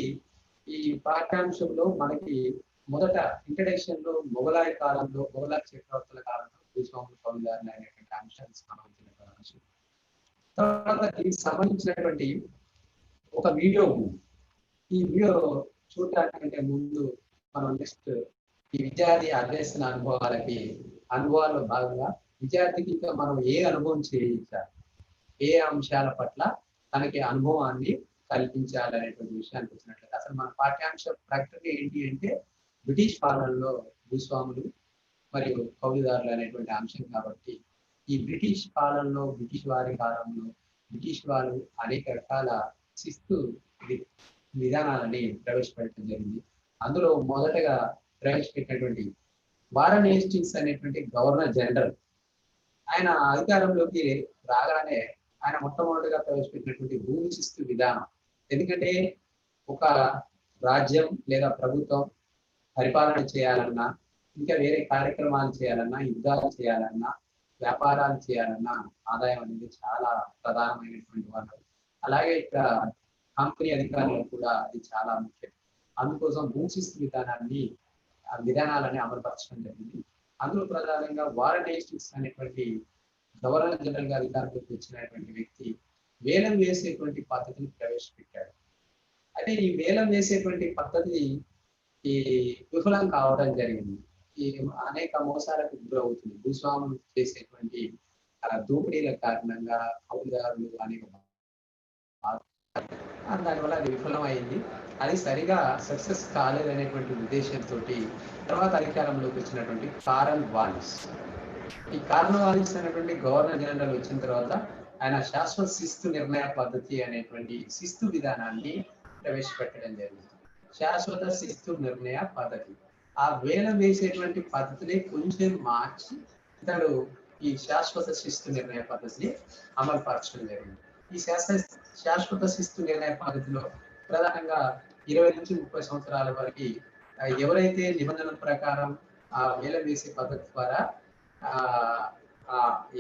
ఈ పాఠ్యాంశంలో మనకి మొదట ఇంట్రడక్షన్ లో మొఘలాయ కాలంలో, మొఘలాయ చక్రవర్తుల కాలంలో భూస్వాములు కౌలుదారులు అనేటువంటి అంశానికి సంబంధించిన అంశం. తర్వాత దీనికి సంబంధించినటువంటి ఒక వీడియో ఉంది. ఈ వీడియో చూడటానికంటే ముందు మనం నెక్స్ట్ ఈ విద్యార్థి అభ్యసన అనుభవాల్లో భాగంగా విద్యార్థికి ఇంకా మనం ఏ అనుభవం చేయించాలి, ఏ అంశాల పట్ల తనకి అనుభవాన్ని కల్పించాలనేటువంటి విషయానికి వచ్చినట్లయితే అసలు మన పాఠ్యాంశ ప్రకటన ఏంటి అంటే బ్రిటిష్ పాలనలో భూస్వాములు మరియు కౌలుదారులు అనేటువంటి అంశం. కాబట్టి ఈ బ్రిటిష్ పాలనలో, బ్రిటిష్ వారి కాలంలో బ్రిటిష్ వారు అనేక రకాల శిస్తు విధానాలని ప్రవేశపెట్టడం జరిగింది. అందులో మొదటగా ప్రవేశపెట్టినటువంటి వారన్ హేస్టింగ్స్ అనేటువంటి గవర్నర్ జనరల్, ఆయన అధికారంలోకి రాగానే ఆయన మొట్టమొదటిగా ప్రవేశపెట్టినటువంటి భూమి శిస్తు విధానం. ఎందుకంటే ఒక రాజ్యం లేదా ప్రభుత్వం పరిపాలన చేయాలన్నా, ఇంకా వేరే కార్యక్రమాలు చేయాలన్నా, యుద్ధాలు చేయాలన్నా, వ్యాపారాలు చేయాలన్నా ఆదాయం అనేది చాలా ప్రధానమైనటువంటి వనరు. అలాగే ఇక్కడ కంపెనీ అధికారులకు కూడా అది చాలా ముఖ్యం. అందుకోసం భూమి శిస్తు విధానాలని అమలుపరచడం జరిగింది. అందులో ప్రధానంగా వారెన్ హేస్టింగ్స్ అనేటువంటి గవర్నర్ జనరల్ గా అధికారంలోకి వచ్చినటువంటి వ్యక్తి వేలం వేసేటువంటి పద్ధతిని ప్రవేశపెట్టాడు. అయితే ఈ వేలం వేసేటువంటి పద్ధతి ఈ విఫలం కావడం జరిగింది. ఈ అనేక మోసాలకు గురవుతుంది. భూస్వాములు చేసేటువంటి దోపిడీల కారణంగా కౌలుదారులు అనేక దానివల్ల అది విఫలమైంది. అది సరిగా సక్సెస్ కాలేదనేటువంటి ఉద్దేశంతో తర్వాత అధికారంలోకి వచ్చినటువంటి కారన్ వాలిస్. ఈ కారన్ వాలిస్ అనేటువంటి గవర్నర్ జనరల్ వచ్చిన తర్వాత ఆయన శాశ్వత శిస్తు నిర్ణయ పద్ధతి అనేటువంటి శిస్తు విధానాన్ని ప్రవేశపెట్టడం జరిగింది. శాశ్వత శిస్తు నిర్ణయ పద్ధతి ఆ వేలం వేసేటువంటి పద్ధతిని కొంచెం మార్చి ఇతడు ఈ శాశ్వత శిస్తు నిర్ణయ పద్ధతిని అమలు పరచడం జరిగింది. ఈ శాశ్వత శిస్తు నిర్ణయ పద్ధతిలో ప్రధానంగా 20 నుంచి 30 సంవత్సరాల వరకు ఎవరైతే నిబంధనల ప్రకారం ఆ వేలం వేసే పద్ధతి ద్వారా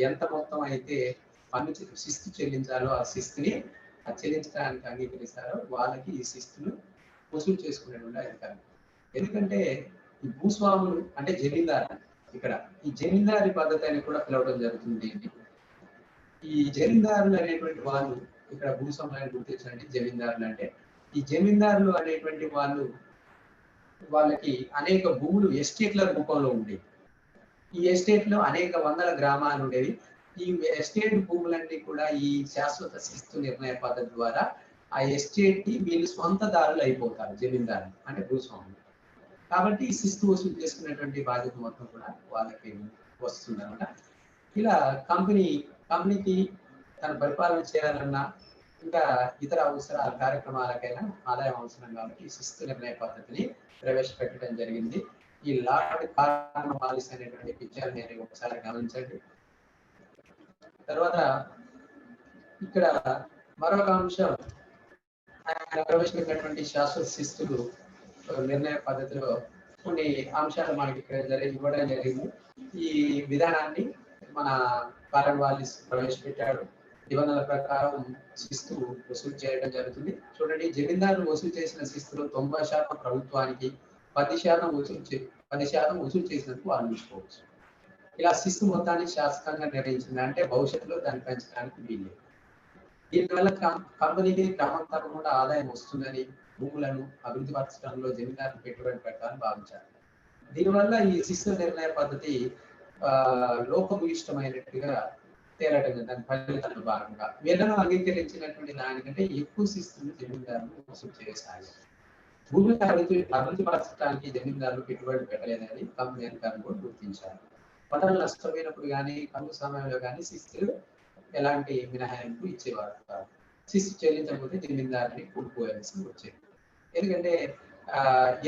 ఎంత మొత్తం అయితే పన్ను శిస్తు చెల్లించాలో ఆ శిస్తుని చెల్లించడానికి అంగీకరిస్తారో వాళ్ళకి ఈ శిస్తును వసూలు చేసుకునేటువంటి అధికారం. ఎందుకంటే ఈ భూస్వాములు అంటే జమీందారు, ఇక్కడ ఈ జమీందారీ పద్ధతి అని కూడా పిలవడం జరుగుతుంది. ఈ జమీందారులు అనేటువంటి వాళ్ళు ఇక్కడ భూస్వాములను గుర్తించండి. జమీందారులు అంటే ఈ జమీందారులు అనేటువంటి వాళ్ళకి అనేక భూములు ఎస్టేట్ల రూపంలో ఉండేవి. ఈ ఎస్టేట్ లో అనేక వందల గ్రామాలు ఉండేవి. ఈ ఎస్టేట్ భూములన్నీ కూడా ఈ శాశ్వత శిస్తు నిర్ణయ పద్ధతి ద్వారా ఆ ఎస్టేట్ ని వీళ్ళు స్వంతదారులు అయిపోతారు. జమీందారులు అంటే భూస్వాములు. కాబట్టి ఈ శిస్తు వసూలు చేసుకునేటువంటి బాధ్యత మొత్తం కూడా వాళ్ళకి వస్తుంది అనమాట. ఇలా కంపెనీకి తన పరిపాలన చేయాలన్నా ఇంకా ఇతర అవసరాల కార్యక్రమాలకైనా ఆదాయం అవసరం కాబట్టి ఈ శిస్తు నిర్ణయ పద్ధతిని ప్రవేశపెట్టడం జరిగింది. ఈ లార్డ్ కారన్ వాలిస్ అనేటువంటి పిక్చర్ నేను ఒకసారి గమనించండి. తర్వాత ఇక్కడ మరొక అంశం, ఆయన ప్రవేశపెట్టినటువంటి శాశ్వత శిస్తులు నిర్ణయ పద్ధతిలో కొన్ని అంశాలు మనకి ఇక్కడ ఇవ్వడం జరిగింది. ఈ విధానాన్ని మన కారన్ వాలిస్ ప్రవేశపెట్టాడు. నిబంధనల ప్రకారం శిస్తు వసూలు చేయడం జరుగుతుంది. చూడండి, జమీందారులు వసూలు చేసిన శిస్తులు 90% ప్రభుత్వానికి, 10% వసూలు చేసినందుకు వాళ్ళు తీసుకోవచ్చు. ఇలా శిస్తు మొత్తాన్ని శాశ్వతంగా నిర్ణయించింది. అంటే భవిష్యత్తులో దాన్ని పెంచడానికి వీలు. దీనివల్ల కంపెనీకి క్రమం తప్పకుండా ఆదాయం వస్తుందని, భూములను అభివృద్ధి పరచడంలో జమీందారులు పెట్టుబడి పెట్టాలని భావించారు. దీనివల్ల ఈ శిస్తు నిర్ణయ పద్ధతి లోపభూయిష్టమైనట్టుగా తేలటం దాని ఫలితాల భాగంగా వీళ్ళను అంగీకరించినటువంటి దానికంటే ఎక్కువ శిస్తులు జమీందారులు వసూలు చేయసాగారు. భూమిని అభివృద్ధి పరచడానికి జమీందారులు పెట్టుబడి పెట్టలేదని కంపెనీ అధికారులు కూడా గుర్తించారు. పంటలు నష్టపోయినప్పుడు కానీ కరువు సమయంలో కానీ శిస్తులు ఎలాంటి మినహాయింపు ఇచ్చేవారు కాదు. శిస్తు చెల్లించకపోతే జమీందారుని కూలిపోయాల్సి వచ్చేది. ఎందుకంటే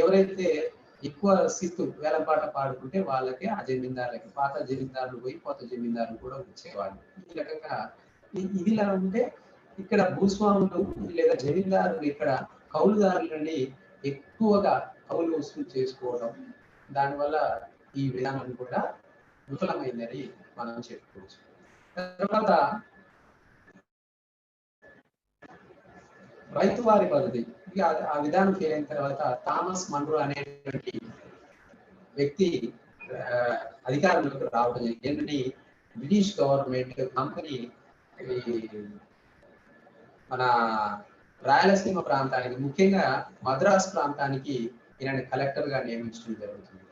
ఎవరైతే ఎక్కువ శిస్తు వేలంపాట పాడుకుంటే వాళ్ళకి ఆ జమీందారులకి పాత జమీందారులు పోయి కొత్త జమీందారులు కూడా వచ్చేవాళ్ళు. ఈ రకంగా ఇదిలా ఉంటే ఇక్కడ భూస్వాములు లేదా జమీందారులు ఇక్కడ కౌలుదారులని ఎక్కువగా కౌలు వసూలు చేసుకోవడం, దానివల్ల ఈ విధానం కూడా విఫలమైందని మనం చెప్పుకోవచ్చు. తర్వాత రైతువారి పద్ధతి, ఇక ఆ విధానం ఫెయిల్ అయిన తర్వాత థామస్ మన్రో అనేటువంటి వ్యక్తి అధికారంలోకి రావడం జరిగింది. బ్రిటిష్ గవర్నమెంట్ కంపెనీ మన రాయలసీమ ప్రాంతానికి, ముఖ్యంగా మద్రాస్ ప్రాంతానికి ఈయన కలెక్టర్ గా నియమించడం జరుగుతుంది.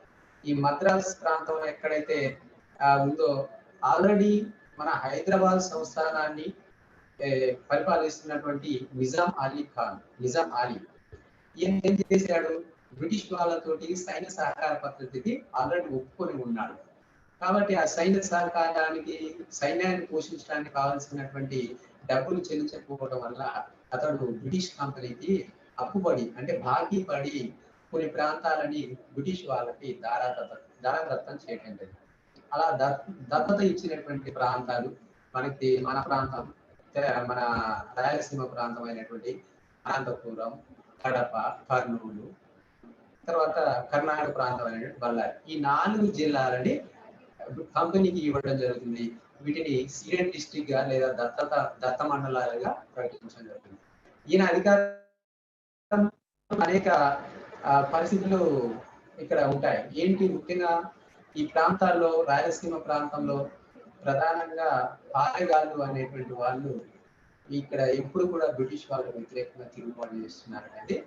ఈ మద్రాస్ ప్రాంతం ఎక్కడైతే ఉందో ఆల్రెడీ మన హైదరాబాద్ సంస్థానాన్ని పరిపాలిస్తున్నటువంటి నిజాం అలీ ఈయన ఏం చేశాడు, బ్రిటిష్ వాళ్ళతోటి సైన్య సహకార పద్ధతికి ఆల్రెడీ ఒప్పుకొని ఉన్నాడు. కాబట్టి ఆ సైన్య సహకారానికి, సైన్యాన్ని పోషించడానికి కావాల్సినటువంటి డబ్బులు చెల్లించకపోవడం వల్ల అతడు బ్రిటిష్ కంపెనీకి అప్పుబడి అంటే బాకీ పడి కొన్ని ప్రాంతాలని బ్రిటిష్ వాళ్ళకి దారాదత్తం చేయడం జరిగింది. అలా దత్తత ఇచ్చినటువంటి ప్రాంతాలు మన ప్రాంతం, మన రాయలసీమ ప్రాంతం అయినటువంటి అనంతపురం, కడప, కర్నూలు, తర్వాత కర్ణాటక ప్రాంతం అయినటువంటి బళ్ళారి, ఈ 4 జిల్లాలని కంపెనీకి ఇవ్వడం జరుగుతుంది. వీటిని సీడెడ్ డిస్ట్రిక్ట్ గా లేదా దత్త మండలాలుగా ప్రకటించడం జరుగుతుంది. ఈయన అధికారం అనేక పరిస్థితులు ఇక్కడ ఉంటాయి. ఏంటి ముఖ్యంగా ఈ ప్రాంతాల్లో రాయలసీమ ప్రాంతంలో ప్రధానంగా పాలెగాళ్ళు అనేటువంటి వాళ్ళు ఇక్కడ ఎప్పుడు కూడా బ్రిటిష్ వాళ్ళకు వ్యతిరేకంగా తిరుగుబాటు చేస్తున్నారు అనేది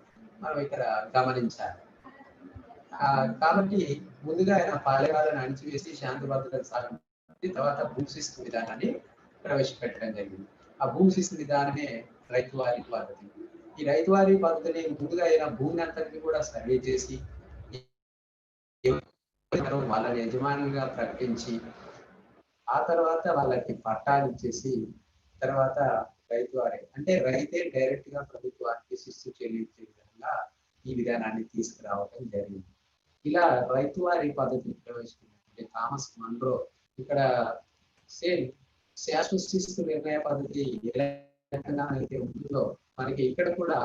మనం ఇక్కడ గమనించాలి. కాబట్టి ముందుగా ఆయన పాలెగాళ్ళను అణిచివేసి శాంతి భద్రతలు సాధించి తర్వాత భూశిస్తు విధానాన్ని ప్రవేశపెట్టడం జరిగింది. ఆ భూశిస్తు విధానమే రైతువారీ పద్ధతి. ఈ రైతువారీ పద్ధతిని ముందుగా ఆయన భూమిని అంతటిని కూడా సర్వే చేసి వాళ్ళని యజమానులుగా ప్రకటించి ఆ తర్వాత వాళ్ళకి పట్టాలు ఇచ్చేసి తర్వాత రైతువారీ అంటే రైతే డైరెక్ట్ గా ప్రభుత్వానికి శిస్తు చెల్లించే విధంగా ఈ విధానాన్ని తీసుకురావడం జరిగింది. ఇలా రైతువారీ పద్ధతిని ప్రవేశించింది థామస్ మన్రో. ఇక్కడ సేమ్ శాశ్వత శిస్తు నిర్ణయ పద్ధతి ఏ రకంగా అయితే ఉంటుందో మనకి ఇక్కడ కూడా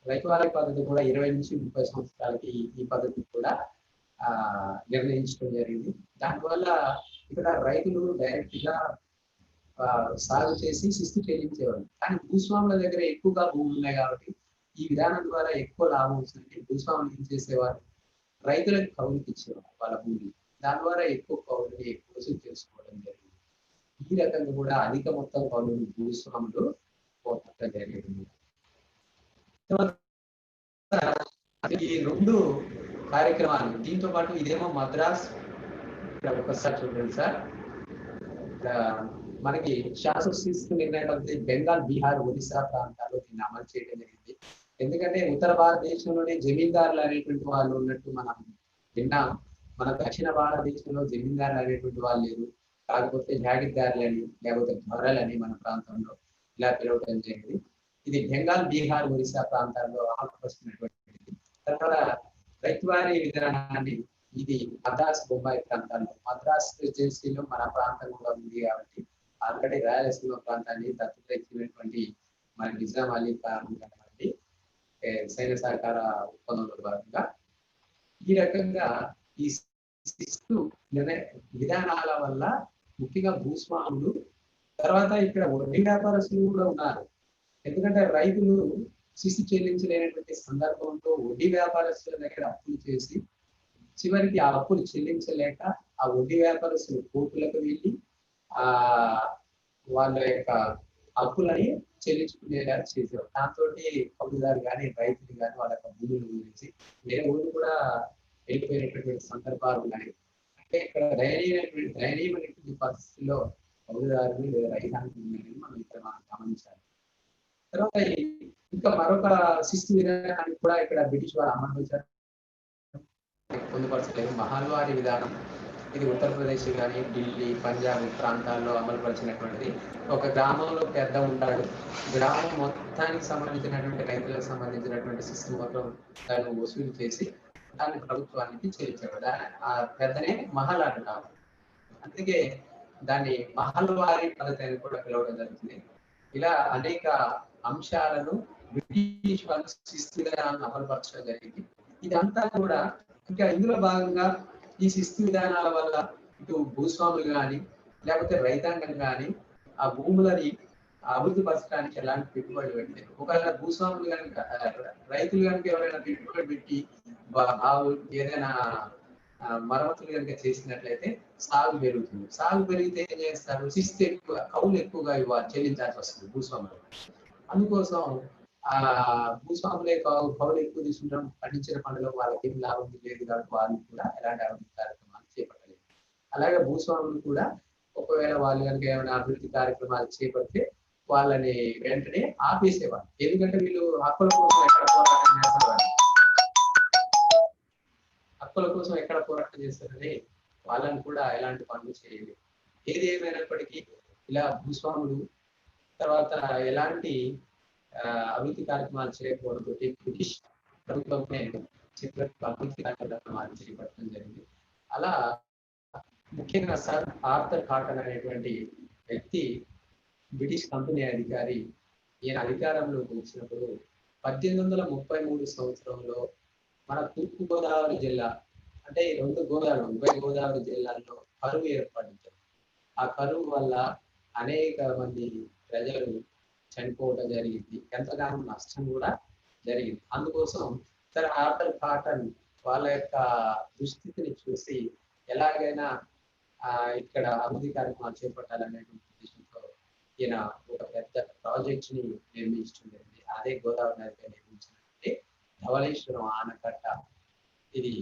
రైతువారీ పద్ధతి కూడా 20 నుంచి 30 సంవత్సరాలకి ఈ పద్ధతి కూడా నిర్ణయించడం జరిగింది. దానివల్ల ఇక్కడ రైతులు డైరెక్ట్ గా సాగు చేసి శిస్తు చెల్లించేవారు. కానీ భూస్వాముల దగ్గర ఎక్కువగా భూములు ఉన్నాయి కాబట్టి ఈ విధానం ద్వారా ఎక్కువ లాభం వస్తుంది. భూస్వాములు ఏం చేసేవారు, రైతులకు కౌలుకి ఇచ్చేవారు వాళ్ళ భూమిని. దాని ద్వారా ఎక్కువ కౌలుని ఎక్కువ వసూలు చేసుకోవడం జరిగింది. ఈ రకంగా కూడా అధిక మొత్తం కౌలుని భూస్వాములు పోగొట్టడం జరిగింది. ఈ 2 కార్యక్రమాలు దీంతో పాటు ఇదేమో మద్రాస్. ఇక్కడ ఒకసారి చూడండి సార్, మనకి శాశ్వత శిస్తు నిర్ణయ పద్ధతి బెంగాల్, బీహార్, ఒడిశా ప్రాంతాల్లో దీన్ని అమలు చేయడం జరిగింది. ఎందుకంటే ఉత్తర భారతదేశంలోనే జమీందారులు అనేటువంటి వాళ్ళు ఉన్నట్టు మనం విన్నాం. మన దక్షిణ భారతదేశంలో జమీందారులు అనేటువంటి వాళ్ళు లేరు. కాకపోతే జాగీర్దారులని లేకపోతే ధరలని మన ప్రాంతంలో ఇలా పిలవడం జరిగింది. ఇది బెంగాల్, బీహార్, ఒడిశా ప్రాంతాల్లో అమలుపరుస్తున్నటువంటిది. తర్వాత రైతువారీ విధానాన్ని ఇది మద్రాస్, బొంబాయి ప్రాంతాల్లో, మద్రాస్ ఏజెన్సీలో మన ప్రాంతం కూడా ఉంది కాబట్టి ఆల్రెడీ రాయలసీమ ప్రాంతాన్ని దత్తత ఇచ్చినటువంటి మన నిజాం అలీ ఖాన్ కాబట్టి సైన్య సహకార ఒప్పందంలో భాగంగా ఈ రకంగా ఈ శిస్తు నిర్ణయ విధానాల వల్ల ముఖ్యంగా భూస్వాములు, తర్వాత ఇక్కడ వడ్డీ వ్యాపారస్తులు కూడా ఉన్నారు. ఎందుకంటే రైతులు శిస్తు చెల్లించలేనటువంటి సందర్భంలో వడ్డీ వ్యాపారస్తుల దగ్గర అప్పులు చేసి చివరికి ఆ అప్పులు చెల్లించలేక ఆ వడ్డీ వ్యాపారస్తులు కోర్టులకు వెళ్ళి వాళ్ళ యొక్క అప్పులని చెల్లించుకునేలా చేసేవారు. దాంతో కౌలుదారు కానీ రైతులు కానీ వాళ్ళ యొక్క భూముల గురించి వేరే ఊళ్ళు కూడా వెళ్ళిపోయినటువంటి సందర్భాలు ఉన్నాయి. అంటే ఇక్కడ దయనీయమైనటువంటి పరిస్థితుల్లో కౌలుదారులు లేదా రైతాంగం మనం ఇక్కడ గమనించాలి. తర్వాత ఇంకా మరొక శిస్తు విధానాన్ని కూడా ఇక్కడ బ్రిటిష్ వారు అమలు పొందుపరచలేదు. మహల్వారీ విధానం ఇది ఉత్తరప్రదేశ్ కానీ ఢిల్లీ, పంజాబ్ ప్రాంతాల్లో అమలుపరిచినటువంటిది. ఒక గ్రామంలో పెద్ద ఉంటాడు, గ్రామం మొత్తానికి సంబంధించినటువంటి రైతులకు సంబంధించినటువంటి శిస్తు మొత్తం దాన్ని వసూలు చేసి దాన్ని ప్రభుత్వానికి చేర్చాడు. ఆ పెద్దనే మహల్ అంటారు. అందుకే దాన్ని మహల్వారీ పద్ధతి అని కూడా పిలవడం జరుగుతుంది. ఇలా అనేక అంశాలను బ్రిటిష్ వాళ్ళు శిస్తు విధానాలను అమలుపరచడం జరిగింది. ఇదంతా కూడా ఇంకా ఇందులో భాగంగా ఈ శిస్తు విధానాల వల్ల ఇటు భూస్వాములు కానీ లేకపోతే రైతాంగం కానీ ఆ భూములని అభివృద్ధి పరచడానికి ఎలాంటి పెట్టుబడి పెట్టలేదు. ఒకవేళ భూస్వాములు కనుక రైతులు కనుక ఎవరైనా పెట్టుబడి పెట్టి ఏదైనా మరమ్మతులు కనుక చేసినట్లయితే సాగు పెరుగుతుంది. సాగు పెరిగితే ఏం చేస్తారు, శిస్తు ఎక్కువ, కౌలు ఎక్కువగా చెల్లించాల్సి వస్తుంది భూస్వాములు. అందుకోసం భూస్వాములే కౌలు ఎక్కువ తీసుకుంటాం, పండించిన పంటలో వాళ్ళకి ఏం లాభం లేదు కాబట్టి వాళ్ళు కూడా ఎలాంటి అభివృద్ధి కార్యక్రమాలు చేపట్టలేదు. అలాగే భూస్వాములు కూడా ఒకవేళ వాళ్ళు కనుక ఏమైనా అభివృద్ధి కార్యక్రమాలు చేపడితే వాళ్ళని వెంటనే ఆపేసేవాళ్ళు. ఎందుకంటే వీళ్ళు హక్కుల కోసం ఎక్కడ పోరాటం చేసేవాళ్ళు, హక్కుల కోసం ఎక్కడ పోరాటం చేస్తారని వాళ్ళని కూడా ఎలాంటి పనులు చేయలేదు. ఏది ఏమైనప్పటికీ ఇలా భూస్వాములు తర్వాత ఎలాంటి అభివృద్ధి కార్యక్రమాలు చేయకపోవడంతో బ్రిటిష్ ప్రభుత్వమే అభివృద్ధి కార్యక్రమాలు చేపట్టడం జరిగింది. అలా ముఖ్యంగా సర్ ఆర్థర్ కాటన్ అనేటువంటి వ్యక్తి బ్రిటిష్ కంపెనీ అధికారి. ఈయన అధికారంలోకి వచ్చినప్పుడు 1833 సంవత్సరంలో మన తూర్పు గోదావరి జిల్లా అంటే 2 గోదావరి ఉభయ గోదావరి జిల్లాల్లో కరువు ఏర్పడింది. ఆ కరువు వల్ల అనేక మంది ప్రజలు చనిపోవడం జరిగింది, ఎంతగానో నష్టం కూడా జరిగింది. అందుకోసం సర్ ఆర్థర్ కాటన్ వాళ్ళ యొక్క దుస్థితిని చూసి ఎలాగైనా ఇక్కడ అభివృద్ధి కార్యక్రమాలు చేపట్టాలనేటువంటి ఉద్దేశంతో ఈయన ఒక పెద్ద ప్రాజెక్ట్ ని నిర్మించడం. అదే గోదావరి నదిపై నిర్మించినటువంటి ధవళేశ్వరం ఆనకట్ట. ఇది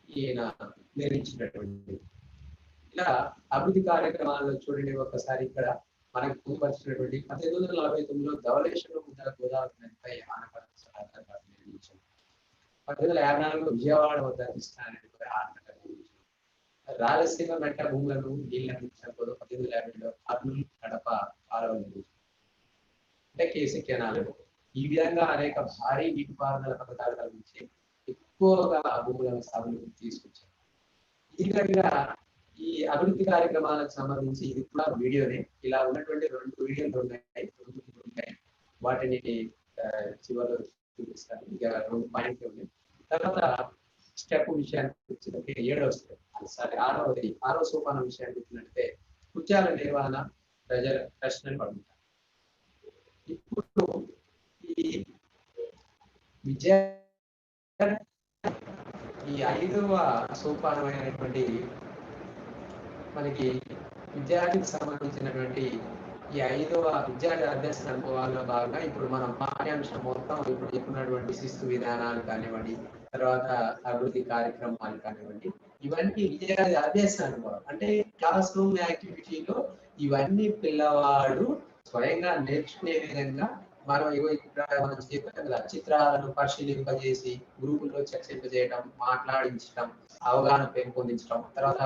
ఈయన నిర్మించినటువంటి. ఇలా అభివృద్ధి కార్యక్రమాల్లో చూడండి ఒకసారి ఇక్కడ మనకు పొందుపరిచినటువంటి 1849లో ధవళేశ్వరం గోదావరి నదిపై ఆనకట్ట నిర్మించారు. 1854లో విజయవాడ వద్ద కృష్ణానది కూడా ఆనకట్ట నిర్మించారు. రాయలసీమ మెట్ట భూములను నీళ్ళు అందించినప్పుడు 1850లో కర్నూలు కడప కాలువలు నిర్మించారు. అంటే కేసీ కెనాలు. ఈ విధంగా అనేక భారీ నీటిపారుదల పథకాల నుంచి ఎక్కువగా భూములను సాగులోకి తీసుకొచ్చారు. ఈ విధంగా ఈ అభివృద్ధి కార్యక్రమాలకు సంబంధించి ఇది కూడా వీడియోనే. ఇలా ఉన్నటువంటి 2 వీడియోలు ఉన్నాయి. వాటిని చివరిలో చూపిస్తాను. ఇక 2 పాయింట్లు ఉన్నాయి. తర్వాత స్టెప్ విషయానికి వచ్చినట్టు 7వ స్టెప్, సారీ 6వ సోపానం విషయానికి వచ్చినట్టే కృత్యాల నిర్వహణ ప్రశ్నలు అడుగుతారు. ఇప్పుడు ఈ విద్యా ఈ 5వ సోపానమైనటువంటి మనకి విద్యార్థికి సంబంధించినటువంటి ఈ 5వ విద్యార్థి అభ్యాస అనుభవాల్లో భాగంగా ఇప్పుడు మనం పాఠ్యాంశం మొత్తం ఇప్పుడు చెప్పినటువంటి శిస్తు విధానాలు కానివ్వండి, తర్వాత అభివృద్ధి కార్యక్రమాలు కానివ్వండి, ఇవన్నీ విద్యార్థి అభ్యాస అనుభవం. అంటే క్లాస్ రూమ్ యాక్టివిటీలో ఇవన్నీ పిల్లవాడు స్వయంగా నేర్చుకునే విధంగా మనం మనం చెప్పాం కదా, చిత్రాలను పరిశీలింపజేసి గ్రూపుల్లో చర్చింపజేయడం, మాట్లాడించడం, అవగాహన పెంపొందించడం, తర్వాత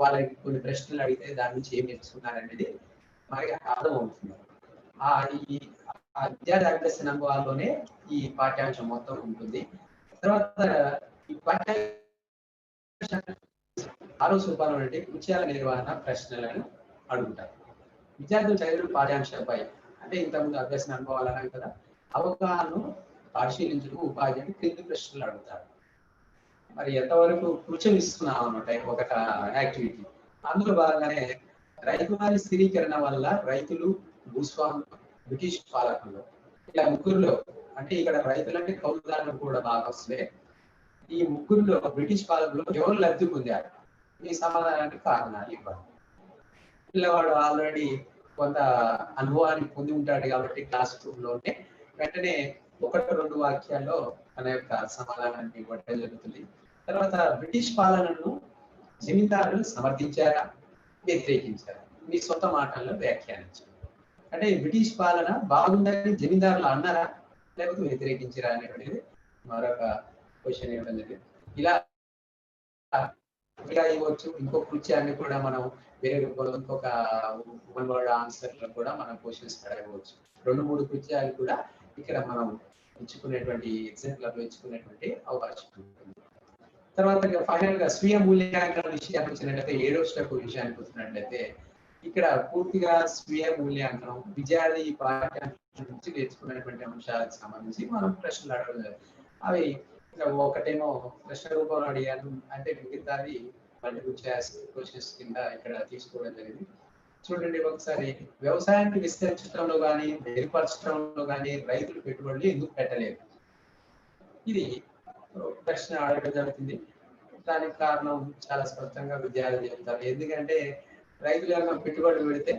వాళ్ళకి కొన్ని ప్రశ్నలు అడిగితే దాని నుంచి ఏం నేర్చుకున్నారనేది మనకి అర్థమవుతుంది. ఈ విద్యార్థి అభ్యాస అనుభవాల్లోనే ఈ పాఠ్యాంశం మొత్తం ఉంటుంది. తర్వాత ఈ పాఠ్యాంశం 6వ సోపానం అంటే కృత్యాల నిర్వహణ ప్రశ్నలను అడుగుతారు. విద్యార్థులు చదివిన పాఠ్యాంశంపై అంటే ఇంతకుముందు అభ్యాస అనుభవాలు అన్నాం కదా, అవగాహనను పరిశీలించడం ఉపాధ్యాయుడు క్రింది ప్రశ్నలు అడుగుతారు. మరి ఎంతవరకు కృత్యం ఇస్తున్నాం అన్నమాట ఒక యాక్టివిటీ. అందులో భాగంగానే రైతువారి స్థిరీకరణ వల్ల రైతులు, భూస్వాములు, బ్రిటిష్ పాలకులు, ఇలా ముగ్గురులో అంటే ఇక్కడ రైతులంటే కౌలుదారులు కూడా బాగా వస్తాయి. ఈ ముగ్గురులో బ్రిటిష్ పాలకులు ఎవరు లబ్ధి పొందారు? ఈ సమాధానానికి కారణాలు ఇవ్వండి. పిల్లవాడు ఆల్రెడీ కొంత అనుభవాన్ని పొంది ఉంటాడు కాబట్టి క్లాస్ రూమ్లోనే వెంటనే 1-2 వాక్యాల్లో తన యొక్క సమాధానాన్ని ఇవ్వడం జరుగుతుంది. తర్వాత బ్రిటిష్ పాలనను జమీందారులు సమర్థించారా, వ్యతిరేకించారా? మీ సొంత మాటల్లో వ్యాఖ్యానించారు. అంటే బ్రిటిష్ పాలన బాగుందని జమీందారులు అన్నారా లేకపోతే వ్యతిరేకించారా అనేటువంటిది మరొక క్వశ్చన్ ఇవ్వడం జరిగింది. ఇలా ఇవ్వచ్చు. ఇంకో కృత్యాన్ని కూడా మనం వేరే రూపంలో ఇంకొక 1 వర్డ్ ఆన్సర్ లో కూడా మనం క్వశ్చన్స్ అడగవచ్చు. 2-3 కృత్యాలు కూడా ఇక్కడ మనం ఇచ్చుకునేటువంటి ఎగ్జాంపుల్ ఇచ్చుకునేటువంటి అవకాశం ఉంటుంది. తర్వాత ఫైనల్ గా స్వీయ మూల్యాంకన విషయానికి వచ్చినట్లయితే 7వ స్టెప్ విషయానికి వచ్చినట్లయితే ఇక్కడ పూర్తిగా స్వీయ మూల్యాంకనం విద్యార్థి పాఠ్యాంశం నుంచి నేర్చుకునేటువంటి అంశాలకు సంబంధించి మనం ప్రశ్నలు అడగలేదు. అవి ఒకటేమో ప్రశ్న రూపంలో అడిగాను అంటే మిగతాది మల్టిపుల్ చాయిస్ క్వశ్చన్స్ కింద ఇక్కడ తీసుకోవడం జరిగింది. చూడండి ఒకసారి, వ్యవసాయాన్ని విస్తరించడంలో కానీ మెరుగుపరచడంలో కానీ రైతులు పెట్టుబడులు ఎందుకు పెట్టలేదు? ఇది ప్రశ్న అడగడం జరుగుతుంది. దానికి కారణం చాలా స్పష్టంగా విద్యార్థులు చెప్తారు. ఎందుకంటే రైతులు ఏమైనా పెట్టుబడులు పెడితే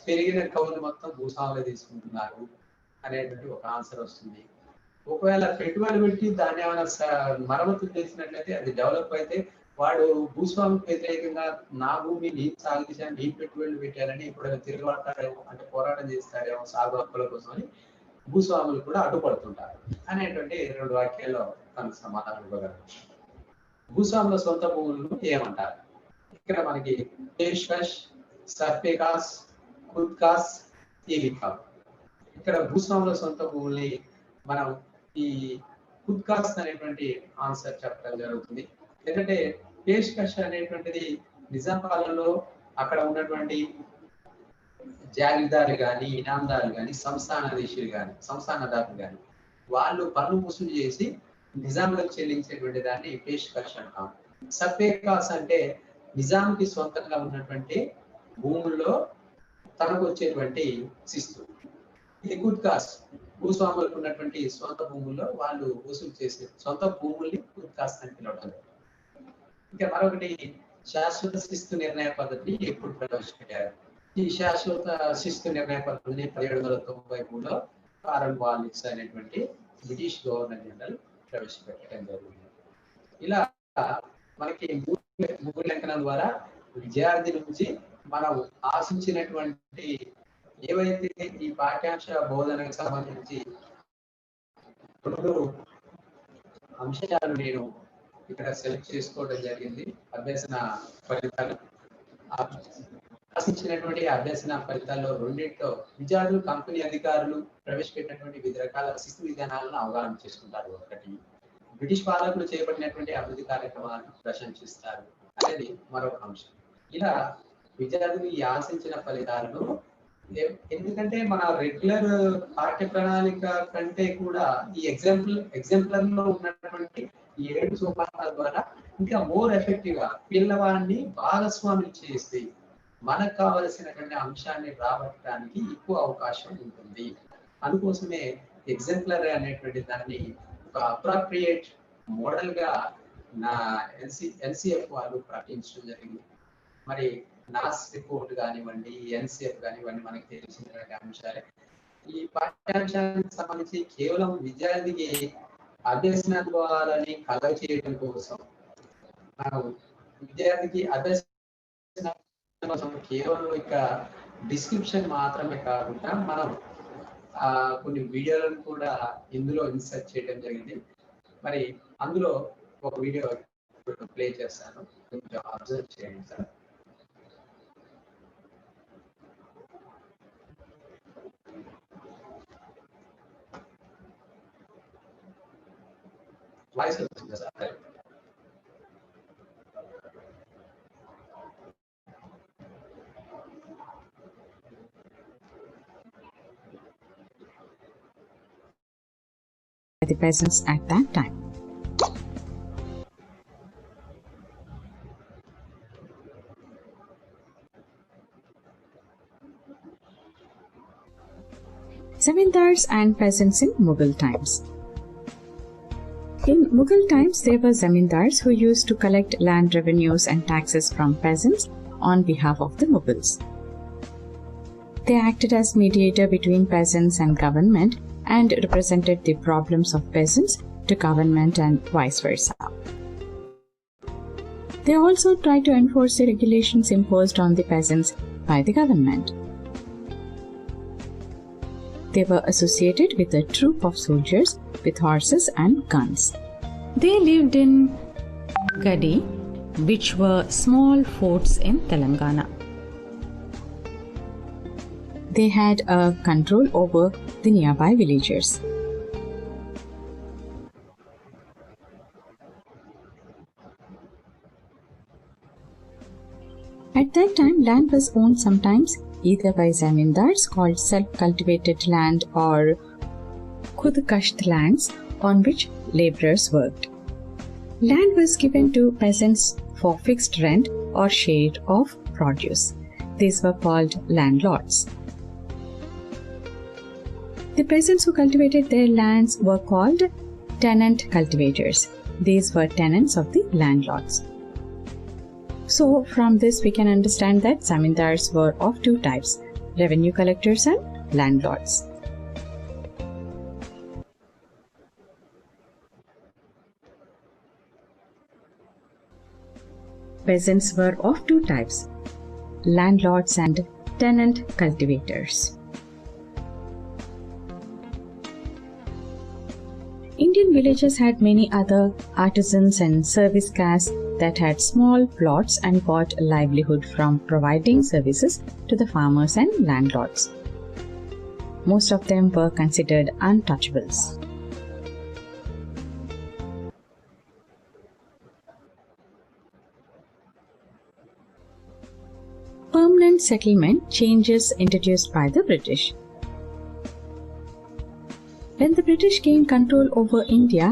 పెరిగిన కౌలు మొత్తం భూస్వాములు తీసుకుంటున్నారు అనేటువంటి ఒక ఆన్సర్ వస్తుంది. ఒకవేళ పెట్టుబడి పెట్టి దాన్ని ఏమైనా మరమ్మతులు చేసినట్లయితే అది డెవలప్ అయితే వాడు భూస్వామికి వ్యతిరేకంగా నా భూమి నేను సాగు చేశాను, నేను పెట్టుబడులు పెట్టానని ఇప్పుడు తిరగబడతాడేమో, అంటే పోరాటం చేస్తాడేమో సాగు హక్కుల కోసం అని భూస్వాములు కూడా అడ్డుపడుతుంటారు అనేటువంటి 2 వాక్యాల్లో తనకు సమాధానం ఇవ్వగలరు. భూస్వాముల సొంత భూములను ఏమంటారు? ఇక్కడ మనకి పేష్కష్, సర్పేకాస్, ఖుద్కాస్, ఈలికాస్. ఇక్కడ భూస్వాముల సొంత భూముల్ని మనం ఈ ఖుద్కాస్ అనేటువంటి ఆన్సర్ చెప్పడం జరుగుతుంది. ఎందుకంటే పేష్కష్ అనేటువంటిది నిజాం పాలనలో అక్కడ ఉన్నటువంటి జాగీర్దారులు కానీ, ఇనాందారులు కానీ, సంస్థానాధీశులు కానీ, సంస్థానదారులు కానీ వాళ్ళు పన్ను వసూలు చేసి నిజాంలకు చెల్లించేటువంటి దాన్ని పేష్కష్ అంటాం. సర్పేకాస్ అంటే నిజాంకి సొంతంగా ఉన్నటువంటి భూముల్లో తనకు వచ్చేటువంటి శిస్తు. ఇది ఖుద్కాస్ భూస్వాములకు ఉన్నటువంటి సొంత భూముల్లో వాళ్ళు వసూలు చేసే సొంత భూముల్ని ఖుద్కాస్త్ అని పిలవడం. ఇంకా మరొకటి శాశ్వత శిస్తు నిర్ణయ పద్ధతిని ఎప్పుడు ప్రవేశపెట్టారు? ఈ శాశ్వత శిస్తు నిర్ణయ పద్ధతిని 1793లో కార్న్వాలిస్ అనేటువంటి బ్రిటిష్ గవర్నర్ జనరల్ ప్రవేశపెట్టడం జరిగింది. ఇలా మనకి మూడు లెక్కల ద్వారా విద్యార్థి నుంచి మనం ఆశించినటువంటి ఏవైతే ఈ పాఠ్యాంశ బోధనకు సంబంధించి 2 అంశాలు నేను ఇక్కడ సెలెక్ట్ చేసుకోవడం జరిగింది. అభ్యసన ఫలితాలు ఆశించినటువంటి అభ్యసన ఫలితాల్లో 2 విద్యార్థులు కంపెనీ అధికారులు ప్రవేశపెట్టినటువంటి వివిధ రకాల శిస్తు విధానాలను అవగాహన చేసుకుంటారు. ఒకటి బ్రిటిష్ పాలకులు చేపట్టినటువంటి అభివృద్ధి కార్యక్రమాలను ప్రశంసిస్తారు అనేది మరొక అంశం. ఇలా విద్యార్థులు ఈ ఆశించిన ఫలితాలను, ఎందుకంటే మన రెగ్యులర్ పాఠ్య ప్రణాళిక కంటే కూడా ఈ ఎగ్జాంపులర్ లో ఉన్నటువంటి 7 సోపానాల ద్వారా ఇంకా మోర్ ఎఫెక్టివ్ గా పిల్లవాడిని భాగస్వామి చేసి మనకు కావలసినటువంటి అంశాన్ని రాబట్టడానికి ఎక్కువ అవకాశం ఉంటుంది. అందుకోసమే ఎగ్జాంపులర్ అనేటువంటి దాన్ని ఒక అప్రాప్రియేట్ మోడల్ గా నా ఎన్సిఎఫ్ వాళ్ళు ప్రకటించడం జరిగింది. మరి నాస్ రిపోర్ట్ కానివ్వండి, ఎన్సిఎఫ్ కానివ్వండి, మనకి తెలిసినటువంటి అంశాలే. ఈ పాఠ్యాంశానికి సంబంధించి కేవలం విద్యార్థికి అభ్యసన ద్వారాని కలగ చేయడం కోసం, విద్యార్థికి అభ్యసన కోసం కేవలం ఇక డిస్క్రిప్షన్ మాత్రమే కాకుండా మనం కొన్ని వీడియోలను కూడా ఇందులో ఇన్సర్ట్ చేయడం జరిగింది. మరి అందులో ఒక వీడియో ప్లే చేస్తాను, కొంచెం అబ్జర్వ్ చేయండి సార్. వాయిస్ వస్తుంది sir. The peasants at that time. Zamindars and peasants in Mughal times. In Mughal times, there were zamindars who used to collect land revenues and taxes from peasants on behalf of the Mughals. They acted as mediator between peasants and government and represented the problems of peasants to government and vice versa. They also tried to enforce the regulations imposed on the peasants by the government. They were associated with a troop of soldiers with horses and guns. They lived in Gadi, which were small forts in Telangana. They had a control over the nearby villagers. At that time, land was owned sometimes either by zamindars, called self-cultivated land, or khudkasht lands on which laborers worked. Land was given to peasants for fixed rent or share of produce. These were called landlords. The peasants who cultivated their lands were called tenant cultivators. These were tenants of the landlords. So, from this we can understand that zamindars were of 2 types, revenue collectors and landlords. Peasants were of 2 types, landlords and tenant cultivators. Indian villages had many other artisans and service castes that had small plots and got a livelihood from providing services to the farmers and landlords. Most of them were considered untouchables. Permanent settlement changes introduced by the British. When the British gained control over India,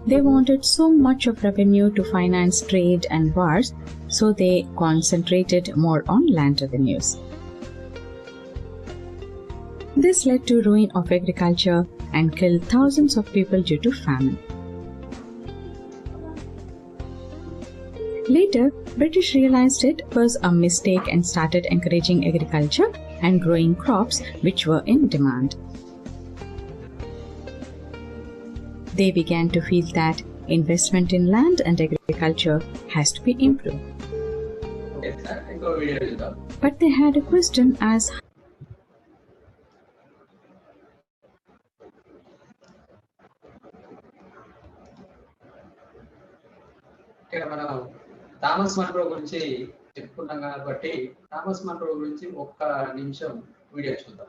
they wanted so much of revenue to finance trade and wars, so they concentrated more on land revenues. This led to ruin of agriculture and killed thousands of people due to famine. Later, British realized it was a mistake and started encouraging agriculture and growing crops which were in demand. They began to feel that investment in land and agriculture has to be improved. But they had a question as మనం Thomas Munro గురించి చెప్పుకున్నాం కాబట్టి Thomas Munro గురించి ఒక్క నిమిషం video చూద్దాం.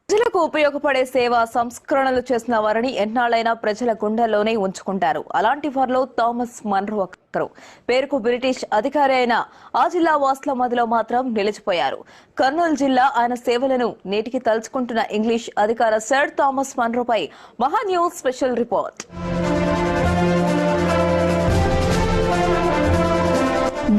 ప్రజలకు ఉపయోగపడే సేవా సంస్కరణలు చేసిన వారిని ఎన్నాళ్ళైనా ప్రజల గుండెల్లోనే ఉంచుకుంటారు. అలాంటి వారిలో థామస్ మన్రో ఒకరు. పేరుకు బ్రిటిష్ అధికారి అయిన ఆ జిల్లా వాసుల మధ్యలో మాత్రం నిలిచిపోయారు. కర్నూలు జిల్లా ఆయన సేవలను నేటికి తలుచుకుంటున్న ఇంగ్లీష్ అధికార సర్ థామస్ మన్రోపై మహా న్యూస్ స్పెషల్ రిపోర్ట్.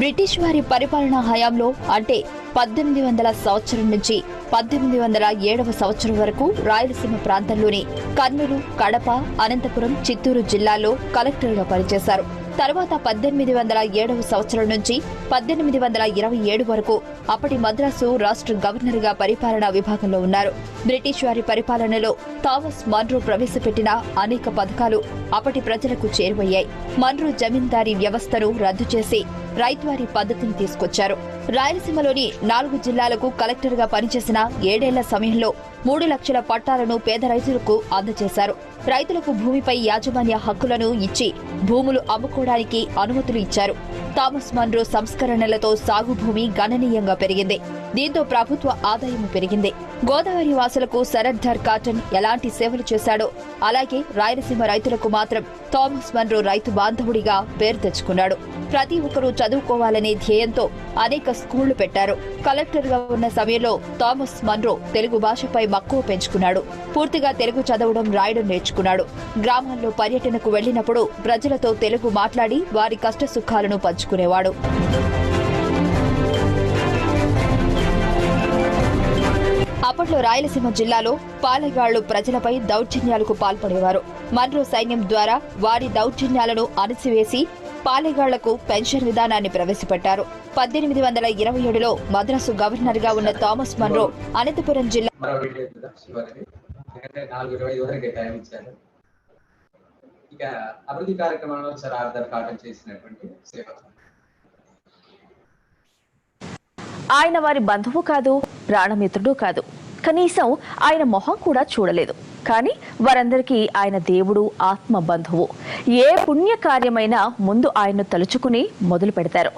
బ్రిటిష్ వారి పరిపాలనా హయాంలో అంటే 1800 సంవత్సరం నుంచి 1807 సంవత్సరం వరకు రాయలసీమ ప్రాంతంలోని కర్నూలు, కడప, అనంతపురం, చిత్తూరు జిల్లాల్లో కలెక్టర్గా పనిచేశారు. తర్వాత 1807 సంవత్సరం నుంచి 1827 వరకు అప్పటి మద్రాసు రాష్ట్ర గవర్నర్గా పరిపాలనా విభాగంలో ఉన్నారు. బ్రిటిష్ వారి పరిపాలనలో థామస్ మన్రో ప్రవేశపెట్టిన అనేక పథకాలు అప్పటి ప్రజలకు చేరువయ్యాయి. మన్రో జమీందారీ వ్యవస్థను రద్దు చేసి రైతువారీ పద్ధతిని తీసుకొచ్చారు. రాయలసీమలోని 4 జిల్లాలకు కలెక్టర్గా పనిచేసిన 7 ఏళ్ల సమయంలో 3 లక్షల పట్టాలను పేద రైతులకు అందజేశారు. రైతులకు భూమిపై యాజమాన్య హక్కులను ఇచ్చి భూములు అమ్ముకోవడానికి అనుమతులు ఇచ్చారు. థామస్ మన్రో సంస్కరణలతో సాగు భూమి గణనీయంగా పెరిగింది. దీంతో ప్రభుత్వ ఆదాయం పెరిగింది. గోదావరి వాసులకు సరద్దర్ కాటన్ ఎలాంటి సేవలు చేశాడో అలాగే రాయలసీమ రైతులకు మాత్రం థామస్ మన్రో రైతు బాంధవుడిగా పేరు తెచ్చుకున్నాడు. ప్రతి ఒక్కరూ చదువుకోవాలనే ధ్యేయంతో అనేక స్కూళ్లు పెట్టారు. కలెక్టర్గా ఉన్న సమయంలో థామస్ మన్రో తెలుగు భాషపై మక్కువ పెంచుకున్నాడు. పూర్తిగా తెలుగు చదవడం, రాయడం నేర్చుకున్నాడు. గ్రామాల్లో పర్యటనకు వెళ్లినప్పుడు ప్రజలతో తెలుగు మాట్లాడి వారి కష్ట సుఖాలను పంచుకునేవాడు. అప్పట్లో రాయలసీమ జిల్లాలో పాలెగాళ్లు ప్రజలపై దౌర్జన్యాలకు పాల్పడేవారు. మన్రో సైన్యం ద్వారా వారి దౌర్జన్యాలను అణిచివేసి పాలెగాళ్లకు పెన్షన్ విధానాన్ని ప్రవేశపెట్టారు. 1827లో మద్రాసు గవర్నర్ గా ఉన్న థామస్ మన్రో అనంతపురం జిల్లా అభివృద్ధి కార్యక్రమంలో సర్ ఆర్థర్ కాటన్ చేసినటువంటి సేవ. ఆయన వారి బంధువు కాదు, ప్రాణమిత్రుడు కాదు, కనీసం ఆయన మొహం కూడా చూడలేదు. కానీ వారందరికీ ఆయన దేవుడు, ఆత్మ బంధువు. ఏ పుణ్య కార్యమైనా ముందు ఆయన్ను తలుచుకుని మొదలు పెడతారు.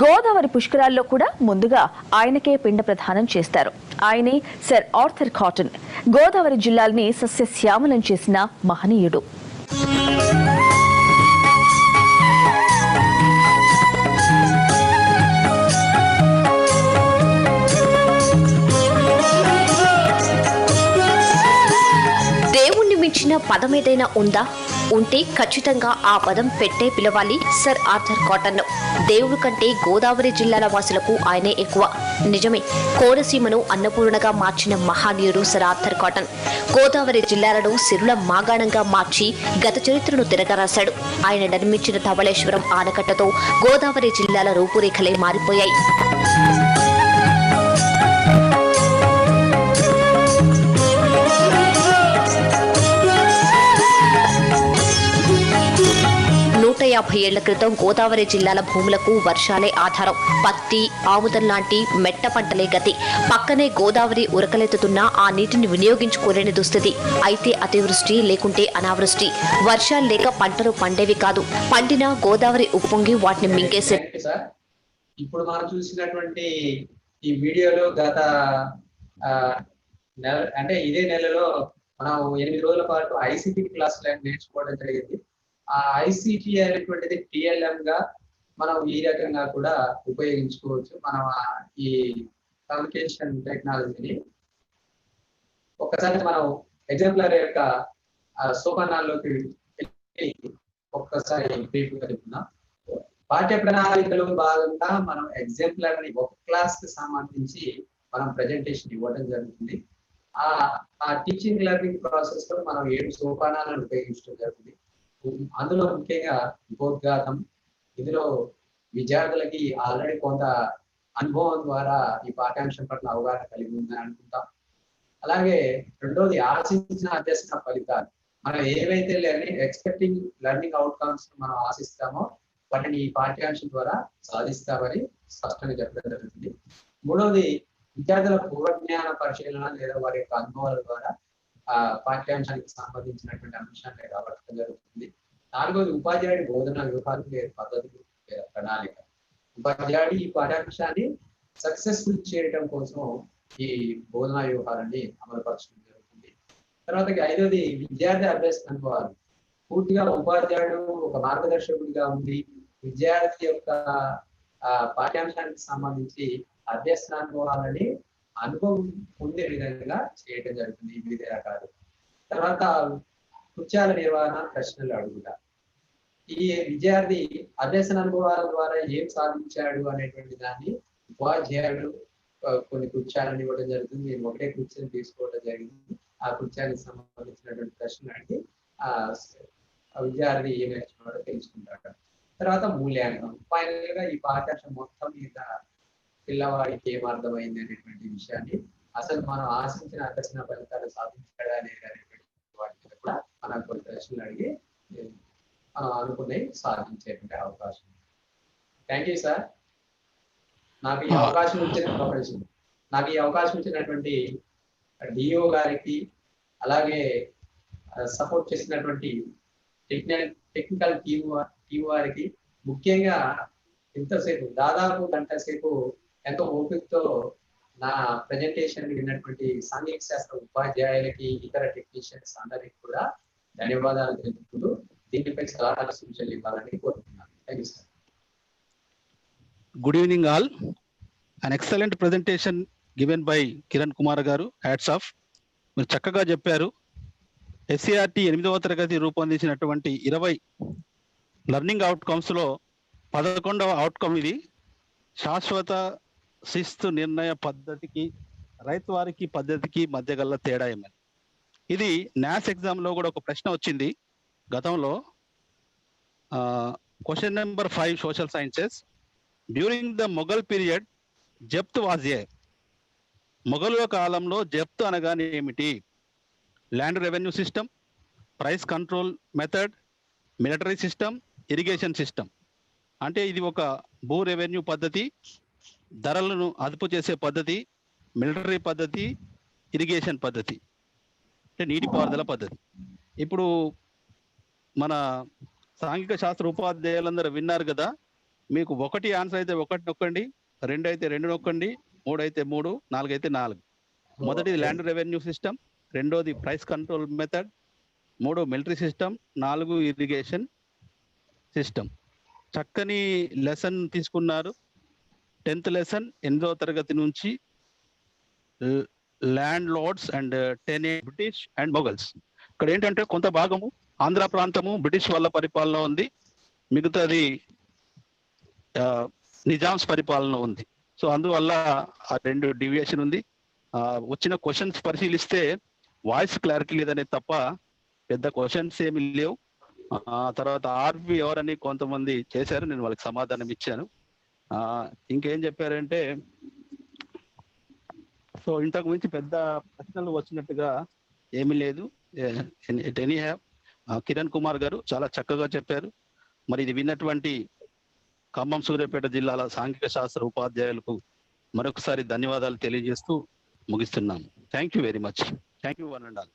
గోదావరి పుష్కరాల్లో కూడా ముందుగా ఆయనకే పిండ ప్రదానం చేస్తారు. ఆయనే సర్ ఆర్థర్ కాటన్. గోదావరి జిల్లాల్ని సస్యశ్యామలం చేసిన మహనీయుడు. మించిన పదం ఏదైనా ఉందా? ఉంటే ఖచ్చితంగా ఆ పదం పెట్టే పిలవాలి సర్ ఆర్థర్ కాటన్. దేవుడు కంటే గోదావరి జిల్లాల వాసులకు ఆయనే ఎక్కువ. నిజమే, కోనసీమను అన్నపూర్ణగా మార్చిన మహానీయుడు సర్ ఆర్థర్ కాటన్. గోదావరి జిల్లాలను సిరుల మాగాణంగా మార్చి గత చరిత్రను తిరగరాశాడు. ఆయన నిర్మించిన ధవళేశ్వరం ఆనకట్టతో గోదావరి జిల్లాల రూపురేఖలే మారిపోయాయి. ఏళ్ల క్రితం గోదావరి జిల్లాల భూములకు వర్షాలే ఆధారం. పత్తి, ఆముదం లాంటి మెట్ట పంటలే గతి. పక్కనే గోదావరి ఉరకలెత్తుతున్నా ఆ నీటిని వినియోగించుకోలేని దుస్థితి. అయితే అతివృష్టి లేకుంటే అనావృష్టి. వర్షాలు లేక పంటలు పండేవి కాదు. పండినా గోదావరి ఉప్పొంగి వాటిని మింగేసే. ఇప్పుడు మనం చూసినటువంటి ఈ వీడియోలో గత అంటే ఇదే నెలలో మనం 8 రోజుల పాటు ఐసీటీ క్లాసులు నేర్చుకోవడం జరిగింది. ఆ ఐసీటీ అనేటువంటిది టిఎల్ఎం గా మనం ఈ రకంగా కూడా ఉపయోగించుకోవచ్చు. మనం ఈ కమ్యూనికేషన్ టెక్నాలజీని ఒక్కసారి మనం ఎగ్జాంపులర్ యొక్క సోపానాల్లోకి ఒక్కసారి బ్రీఫ్ గా చెప్తున్నాం. పాఠ్య ప్రణాళికలో భాగంగా మనం ఎగ్జాంపులర్ ని ఒక క్లాస్ కి సంబంధించి మనం ప్రజెంటేషన్ ఇవ్వడం జరుగుతుంది. ఆ టీచింగ్ లెర్నింగ్ ప్రాసెస్ లో మనం 7 సోపానాలను ఉపయోగించడం జరుగుతుంది. అందులో ముఖ్యంగా ఉపోద్ఘాతం, ఇందులో విద్యార్థులకి ఆల్రెడీ కొంత అనుభవం ద్వారా ఈ పాఠ్యాంశం పట్ల అవగాహన కలిగి ఉందని అనుకుంటాం. అలాగే రెండోది ఆశించిన అభ్యసన ఫలితాలు. మనం ఏవైతే ఎక్స్పెక్టింగ్ లెర్నింగ్ అవుట్కమ్స్ మనం ఆశిస్తామో వాటిని ఈ పాఠ్యాంశం ద్వారా సాధిస్తామని స్పష్టంగా చెప్పడం జరుగుతుంది. మూడవది విద్యార్థుల పూర్వజ్ఞాన పరిశీలన లేదా వారి యొక్క అనుభవాల ద్వారా పాఠ్యాంశానికి సంబంధించినటువంటి అంశాన్ని రాబట్టడం జరుగుతుంది. నాలుగవది ఉపాధ్యాయుడి బోధన వ్యూహాలు లేదా పద్ధతులు లేదా ప్రణాళిక. ఉపాధ్యాయుడు ఈ పాఠ్యాంశాన్ని సక్సెస్ఫుల్ చేయడం కోసం ఈ బోధనా వ్యూహాలని అమలుపరచడం జరుగుతుంది. తర్వాత ఐదవది విద్యార్థి అభ్యాస అనుభవాలు. పూర్తిగా ఉపాధ్యాయుడు ఒక మార్గదర్శకుడిగా ఉండి విద్యార్థి యొక్క పాఠ్యాంశానికి సంబంధించి అభ్యసనానుభవాలని అనుభవం పొందే విధంగా చేయడం జరుగుతుంది ఈ వివిధ రకాలు. తర్వాత కృత్యాల నిర్వహణ, ప్రశ్నలు అడుగుట. ఈ విద్యార్థి అభ్యసన అనుభవాల ద్వారా ఏం సాధించాడు అనేటువంటి దాన్ని ఉపాధ్యాయుడు కొన్ని కృత్యాలను ఇవ్వడం జరుగుతుంది. నేను ఒకటే కృత్యం తీసుకోవడం జరిగింది. ఆ కృత్యానికి సంబంధించినటువంటి ప్రశ్నలు అడిగి ఆ విద్యార్థి ఏం నేర్చుకున్నాడో తెలుసుకుంటాడు. తర్వాత మూల్యాంకనం. ఫైనల్ గా ఈ పాఠ్యాంశం మొత్తం మీద పిల్లవాడికి ఏం అర్థమైంది అనేటువంటి విషయాన్ని, అసలు మనం ఆశించిన అభ్యసన ఫలితాలు సాధించాడా లేదా అనేటువంటి వాటి మీద కూడా మనం కొన్ని ప్రశ్నలు అడిగి మనం అనుకున్నవి సాధించేటువంటి అవకాశం. Thank you sir. నాకు ఈ అవకాశం ఇచ్చినటువంటి డిఓ గారికి, అలాగే సపోర్ట్ చేసినటువంటి టెక్నికల్ టీం వారికి, ముఖ్యంగా ఇంతసేపు దాదాపు గంట సేపు ఎంతో ఓపికతో నా ప్రెజెంటేషన్ విన్నటువంటి సాంఘిక శాస్త్ర ఉపాధ్యాయులకి, ఇతర టెక్నీషియన్స్ అందరికి కూడా ధన్యవాదాలు తెలుపుతూ దీనిపై సలహాల సూచనలు ఇవ్వాలని కోరుతున్నాను. Thank you sir. Good evening all. An excellent presentation given by Kiran Kumar garu. Hats off. మీరు చక్కగా చెప్పారు. SCRT 8వ తరగతి రూపొందించినటువంటి 20 లెర్నింగ్ అవుట్కమ్స్లో 11వ అవుట్కమ్ ఇది. శాశ్వత శిస్తు నిర్ణయ పద్ధతికి రైతువారికి పద్ధతికి మధ్య గల తేడా ఏమని. ఇది NAS ఎగ్జామ్లో కూడా ఒక ప్రశ్న వచ్చింది గతంలో. Question number 5 social sciences. During the Mughal period జప్త్ వాజ్ ఏ. మొఘలుల కాలంలో జప్త్ అనగానే ఏమిటి? Land revenue system, price control method, military system, irrigation system. అంటే ఇది ఒక భూ రెవెన్యూ పద్ధతి, ధరలను అదుపు చేసే పద్ధతి, మిలిటరీ పద్ధతి, ఇరిగేషన్ పద్ధతి, అంటే నీటిపారుదల పద్ధతి. ఇప్పుడు మన సాంఘిక శాస్త్ర ఉపాధ్యాయులందరూ విన్నారు కదా. మీకు 1 ఆన్సర్ అయితే 1 నొక్కండి, 2 అయితే 2 నొక్కండి, 3 అయితే 3, 4 అయితే 4. మొదటిది ల్యాండ్ రెవెన్యూ సిస్టమ్, రెండోది price control method, 3 military system, 4 irrigation system. చక్కని లెసన్ తీసుకున్నారు. 10th లెసన్ 8వ తరగతి నుంచి landlords and 10 British and Mughals. ఇక్కడ ఏంటంటే కొంత భాగము ఆంధ్ర ప్రాంతము బ్రిటిష్ వాళ్ళ పరిపాలన ఉంది, మిగతాది నిజామ్స్ పరిపాలన ఉంది. సో అందువల్ల ఆ 2 డివియేషన్ ఉంది. వచ్చిన క్వశ్చన్స్ పరిశీలిస్తే వాయిస్ క్లారిటీ లేదనే తప్ప పెద్ద క్వశ్చన్స్ ఏమి లేవు. తర్వాత ఆర్పి ఎవరని కొంతమంది చేశారు, నేను వాళ్ళకి సమాధానం ఇచ్చాను. ఇంకేం చెప్పారంటే, సో ఇంతకు మించి పెద్ద ప్రశ్నలు వచ్చినట్టుగా ఏమీ లేదు. ఎనీ హ్యావ్ కిరణ్ కుమార్ గారు చాలా చక్కగా చెప్పారు. మరి ఇది విన్నటువంటి ఖమ్మం సూర్యాపేట జిల్లాల సాంఘిక శాస్త్ర ఉపాధ్యాయులకు మరొకసారి ధన్యవాదాలు తెలియజేస్తూ ముగిస్తున్నాము. Thank you very much. Thank you one and all.